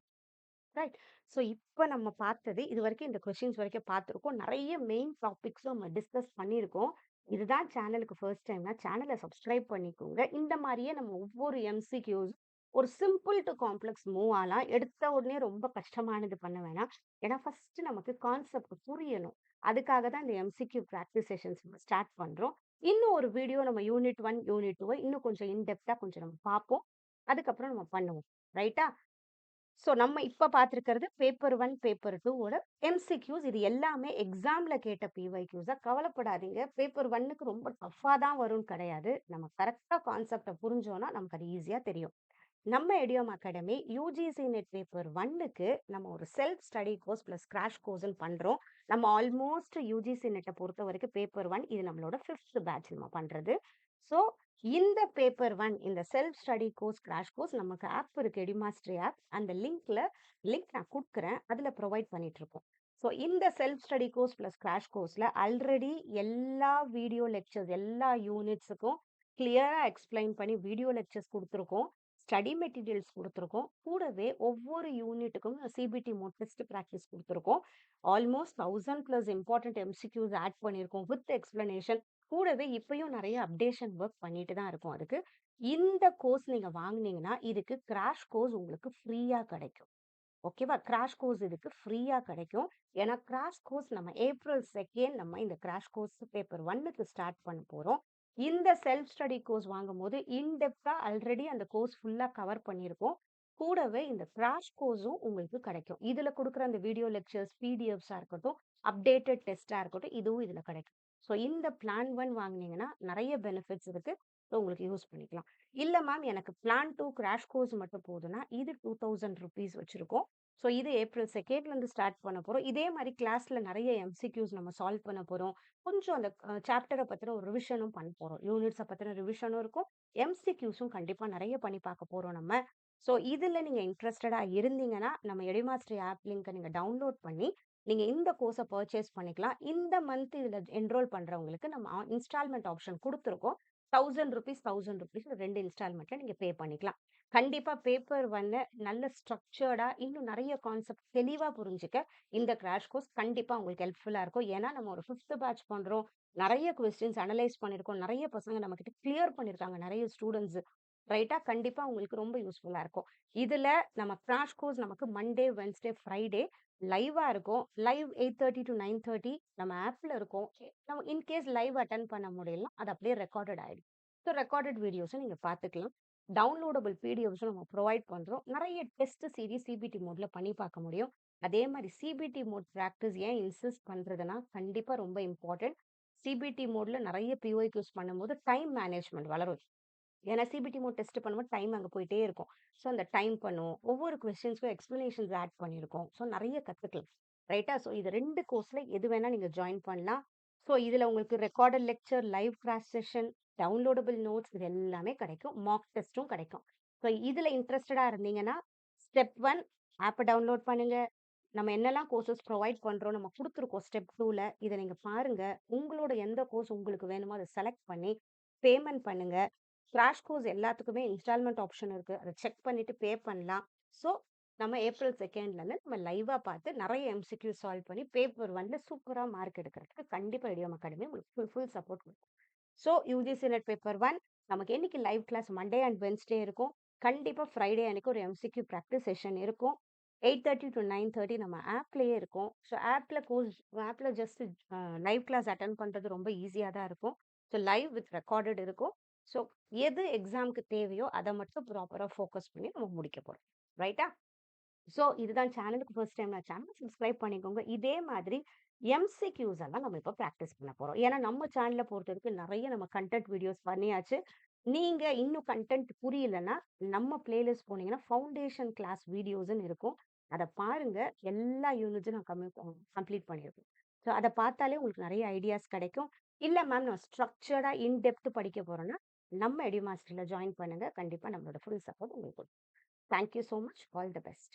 Right. So இப்ப நம்ம பார்த்தது இதுவரைக்கும் இந்த கொஸ்டின்ஸ் வரைக்கும் பார்த்துருக்கோம். நெறைய மெயின் டாபிக்ஸும் நம்ம டிஸ்கஸ் பண்ணியிருக்கோம். இதுதான் சேனலுக்கு ஃபர்ஸ்ட் டைம்னா சேனல சப்ஸ்கிரைப் பண்ணிக்கோங்க. இந்த மாரியே நம்ம ஒவ்வொரு எம்சிக்யூஸ் ஒரு சிம்பிள் டூ காம்ப்ளெக்ஸ் மூவ் ஆலாம். எடுத்த உடனே ரொம்ப கஷ்டமானது பண்ண வேணாம். ஏன்னா ஃபர்ஸ்ட் நமக்கு கான்செப்ட் புரியணும். அதுக்காக தான் இந்த எம்சிக்யூ பிராக்டிஸ் செஷன்ஸ் நம்ம ஸ்டார்ட் பண்றோம். இன்னும் ஒரு வீடியோ நம்ம யூனிட் 1, யூனிட் 2 இன்னும் கொஞ்சம் இன் டெப்த்தா கொஞ்சம் நம்ம பார்ப்போம். அதுக்கப்புறம் நம்ம பண்ணுவோம். ரைட்டா? ஸோ நம்ம இப்ப பார்த்திருக்கிறது பேப்பர் 1, பேப்பர் 2 ஓட எம்சிக்யூஸ். இது எல்லாமே எக்ஸாம்ல கேட்ட பிஒய்க்யூஸா. கவலைப்படாதீங்க. பேப்பர் 1க்கு ரொம்ப டஃப்பா தான் வரும்னு கிடையாது. நம்ம கரெக்ட்டா கான்செப்ட்ட புரிஞ்சோம்னா நமக்கு அது ஈஸியா தெரியும். நம்ம Idiom Academy UGC NET paper 1க்கு நம்ம ஒரு self study course plus crash கோர்ஸ்ன்னு பண்றோம். நம்ம ஆல்மோஸ்ட் யுஜிசி நெட்ட பொறுத்தவரைக்கும் பேப்பர் 1 இது நம்மளோட 5த் பேட்ச் நம்ம பண்றது. ஸோ இந்த பேப்பர் 1 இந்த self study course crash course நமக்கு ஆப் இருக்கு எடிமாஸ்டரி ஆப். அந்த லிங்க் நான் குடுக்குறேன். அதுல ப்ரொவைட் பண்ணிட்டு இருக்கோம். ஸோ இந்த self study course plus crash கோர்ஸ்ல ஆல்ரெடி எல்லா வீடியோ லெக்சர்ஸ் எல்லா யூனிட்ஸுக்கும் கிளியரா எக்ஸ்பிளைன் பண்ணி வீடியோ லெக்சர்ஸ் குடுத்துருக்கோம். ஸ்டடி மெட்டீரியல்ஸ் குடுத்துருக்கோம். கூடவே ஒவ்வொரு யூனிட்டுக்கும் சிபிடி மோட் டெஸ்ட் பிராக்டிஸ் குடுத்துருக்கோம். Almost 1000 plus important MCQs add பண்ணியிருக்கோம் வித் எக்ஸ்பிளனேஷன். கூடவே இப்பயும் நெறைய அப்டேஷன் ஒர்க் பண்ணிட்டு தான் இருக்கோம் அதுக்கு. இந்த கோர்ஸ் நீங்க வாங்குனீங்கன்னா, இதுக்கு கிராஷ் கோர்ஸ் உங்களுக்கு ஃப்ரீயா கிடைக்கும். ஓகேவா? கிராஷ் கோர்ஸ் இதுக்கு ஃப்ரீயா கிடைக்கும். ஏன்னா கிராஷ் கோர்ஸ் நம்ம ஏப்ரல் 2 நம்ம இந்த கிராஷ் கோர்ஸ் பேப்பர் 1க்கு ஸ்டார்ட் பண்ண போறோம். இந்த செல்ஃப் ஸ்டடி கோர்ஸ் வாங்கும்போது இன் டெப்த்தா ஆல்ரெடி அந்த கோர்ஸ் ஃபுல்லா கவர் பண்ணியிருக்கோம். கூடவே இந்த கிராஷ் கோர்ஸும் உங்களுக்கு கிடைக்கும். இதுல குடுக்குற அந்த வீடியோ லெக்சர்ஸ், பிடிஎஃப்ஸா இருக்கட்டும், அப்டேட்டட் டெஸ்ட்டா இருக்கட்டும், இதுவும் இதுல கிடைக்கும். ஸோ இந்த பிளான் 1 வாங்குனீங்கன்னா நெறைய பெனிஃபிட்ஸ் இருக்கு. ஸோ உங்களுக்கு யூஸ் பண்ணிக்கலாம். இல்ல மேம் எனக்கு பிளான் 2 கிராஷ் கோர்ஸ் மட்டும் போதுன்னா, இது ₹2000 வச்சிருக்கோம். ஸோ இது ஏப்ரல் 2லேருந்து ஸ்டார்ட் பண்ண போறோம். இதே மாரி கிளாஸ்ல நெறைய எம்சிக்யூஸ் நம்ம சால்வ் பண்ண போறோம். கொஞ்சம் அந்த சாப்டர பத்தின ஒரு ரிவிஷனும் பண்ண போறோம். யூனிட்ஸ பத்தின ரிவிஷனும் இருக்கும். எம்சிக்யூஸும் கண்டிப்பா நெறைய பண்ணி பார்க்க போறோம் நம்ம. ஸோ இதுல நீங்க இன்ட்ரஸ்டடா இருந்தீங்கன்னா, நம்ம எடிமாஸ்டரி ஆப் லிங்க்க நீங்க டவுன்லோட் பண்ணி, நீங்க இந்த கோர்ஸ பர்ச்சேஸ் பண்ணிக்கலாம். இந்த மந்த் இதுல என்ரோல் பண்றவங்களுக்கு நம்ம இன்ஸ்டால்மென்ட் ஆப்ஷன் குடுத்துருக்கோம். ₹1000 2 இன்ஸ்டால்மென்ட்ல நீங்க பே பண்ணிக்கலாம். கண்டிப்பா பேப்பர் 1 நல்ல ஸ்ட்ரக்சர்டா இன்னும் நெறைய கான்செப்ட் தெளிவா புரிஞ்சுக்க இந்த கிராஷ் கோர்ஸ் கண்டிப்பா உங்களுக்கு ஹெல்ப்ஃபுல்லா இருக்கும். ஏன்னா நம்ம ஒரு 5த் பேட்ச் பண்றோம். நெறைய கொஸ்டின்ஸ் அனலைஸ் பண்ணியிருக்கோம். நெறைய பசங்க நம்மகிட்ட கிளியர் பண்ணியிருக்காங்க. நெறைய ஸ்டூடண்ட்ஸ். ரைட்டா? கண்டிப்பா உங்களுக்கு ரொம்ப யூஸ்ஃபுல்லா இருக்கும். இதுல நம்ம கிராஷ் கோர்ஸ் நமக்கு மண்டே, வெட்னஸ்டே, ஃப்ரைடே லைவா இருக்கும். லைவ் 8:30 டூ 9:30 நம்ம ஆப்ல இருக்கும். நம்ம இன்கேஸ் லைவ் அட்டெண்ட் பண்ண முடியலன்னா, அது அப்படியே ரெக்கார்டட் ஆயிடும். ஸோ ரெக்கார்டட் வீடியோஸ நீங்க பார்த்துக்கலாம். டவுன்லோடபிள் பிடிஎஃப்ஸும் நம்ம ப்ரொவைட் பண்றோம். நெறைய டெஸ்ட் சீரிஸ் சிபிடி மோட்ல பண்ணி பார்க்க முடியும். அதே மாரி சிபிடி மோட் பிராக்டிஸ் ஏன் இன்சிஸ்ட் பண்றதுன்னா, கண்டிப்பா ரொம்ப இம்பார்ட்டன்ட். சிபிடி மோட்ல நெறைய பிஒய்க்யூஸ் பண்ணும்போது டைம் மேனேஜ்மென்ட் வளரும். ஏன்னா சிபிடி மோட் டெஸ்ட் பண்ணும்போது டைம் அங்க போயிட்டே இருக்கும். ஸோ அந்த டைம் பண்ணுவோம். ஒவ்வொரு கொஸ்டின்ஸ்க்கும் எக்ஸ்பிளனேஷன்ஸ் ஆட் பண்ணியிருக்கோம். ஸோ நெறைய கத்துக்கலாம். ரைட்டா? ஸோ இது 2 கோர்ஸ்ல எது வேணா நீங்க ஜாயின் பண்ணலாம். ஸோ இதுல உங்களுக்கு recorded lecture, live class session, downloadable notes இது எல்லாமே கிடைக்கும். மாக் டெஸ்ட்டும் கிடைக்கும். ஸோ இதுல இன்ட்ரஸ்டடா இருந்தீங்கன்னா, ஸ்டெப் 1 ஆப்ப டவுன்லோட் பண்ணுங்க. நம்ம என்னெல்லாம் கோர்சஸ் ப்ரொவைட் பண்றோம் நம்ம குடுத்துருக்கோம் ஸ்டெப் 2ல. இத நீங்க பாருங்க. உங்களோட எந்த கோர்ஸ் உங்களுக்கு வேணுமோ அத செலக்ட் பண்ணி பேமெண்ட் பண்ணுங்க. கிராஷ் கோர்ஸ் எல்லாத்துக்குமே இன்ஸ்டால்மென்ட் ஆப்ஷன் இருக்கு. அத செக் பண்ணிட்டு பே பண்ணலாம். ஸோ நம்ம ஏப்ரல் 2லேருந்து நம்ம லைவா பார்த்து நெறைய எம்சிக்யூ சால்வ் பண்ணி பேப்பர் 1ல சூப்பரா மார்க் எடுக்கிறதுக்கு கண்டிப்பா இடியம் அகாடமி உங்களுக்கு ஃபுல் சப்போர்ட் குடுக்கும். ஸோ யுஜிசி நெட் பேப்பர் 1 நமக்கு என்னைக்கு live class Monday and Wednesday இருக்கும். கண்டிப்பா ஃப்ரைடே அன்னைக்கு ஒரு எம்சிக்யூ பிராக்டிஸ் செஷன் இருக்கும். 8:30 டூ 9:30 நம்ம ஆப்லயே இருக்கும். ஸோ ஆப்ல ஜஸ்ட் லைவ் கிளாஸ் அட்டெண்ட் பண்றது ரொம்ப ஈஸியா தான் இருக்கும். ஸோ லைவ் வித் ரெக்கார்டட் இருக்கும். ஸோ எது எக்ஸாம்க்கு தேவையோ அத மட்டும் ப்ராப்பரா ஃபோக்கஸ் பண்ணி நம்ம முடிக்க போறோம். ரைட்டா? ஸோ இதுதான் சேனலுக்கு ஃபர்ஸ்ட் டைம்னா சேனல் சப்ஸ்கிரைப் பண்ணிக்கோங்க. இதே மாதிரி எம்சிக்யூஸ் எல்லாம் நம்ம இப்ப பிராக்டிஸ் பண்ண போறோம். ஏன்னா நம்ம சேனல பொறுத்தவரைக்கும் நெறைய நம்ம கன்டென்ட் வீடியோஸ் பண்ணியாச்சு. நீங்க இன்னும் கன்டென்ட் புரியலன்னா, நம்ம பிளேலிஸ்ட் போனீங்கன்னா ஃபவுண்டேஷன் கிளாஸ் வீடியோஸ்ன்னு இருக்கும். அத பாருங்க. எல்லா யூனிட்ஸும் நான் கம்ப்ளீட் பண்ணியிருக்கேன். ஸோ அத பார்த்தாலே உங்களுக்கு நெறைய ஐடியாஸ் கிடைக்கும். இல்ல மேம் நான் ஸ்ட்ரக்சர்டா இன் டெப்த் படிக்க போறேன்னா, நம்ம எடிமாஸ்டர்ல ஜாயின் பண்ணுங்க. கண்டிப்பா நம்மளோட ஃபுல் சப்போர்ட் உங்களுக்கு. Thank you so much. All the best.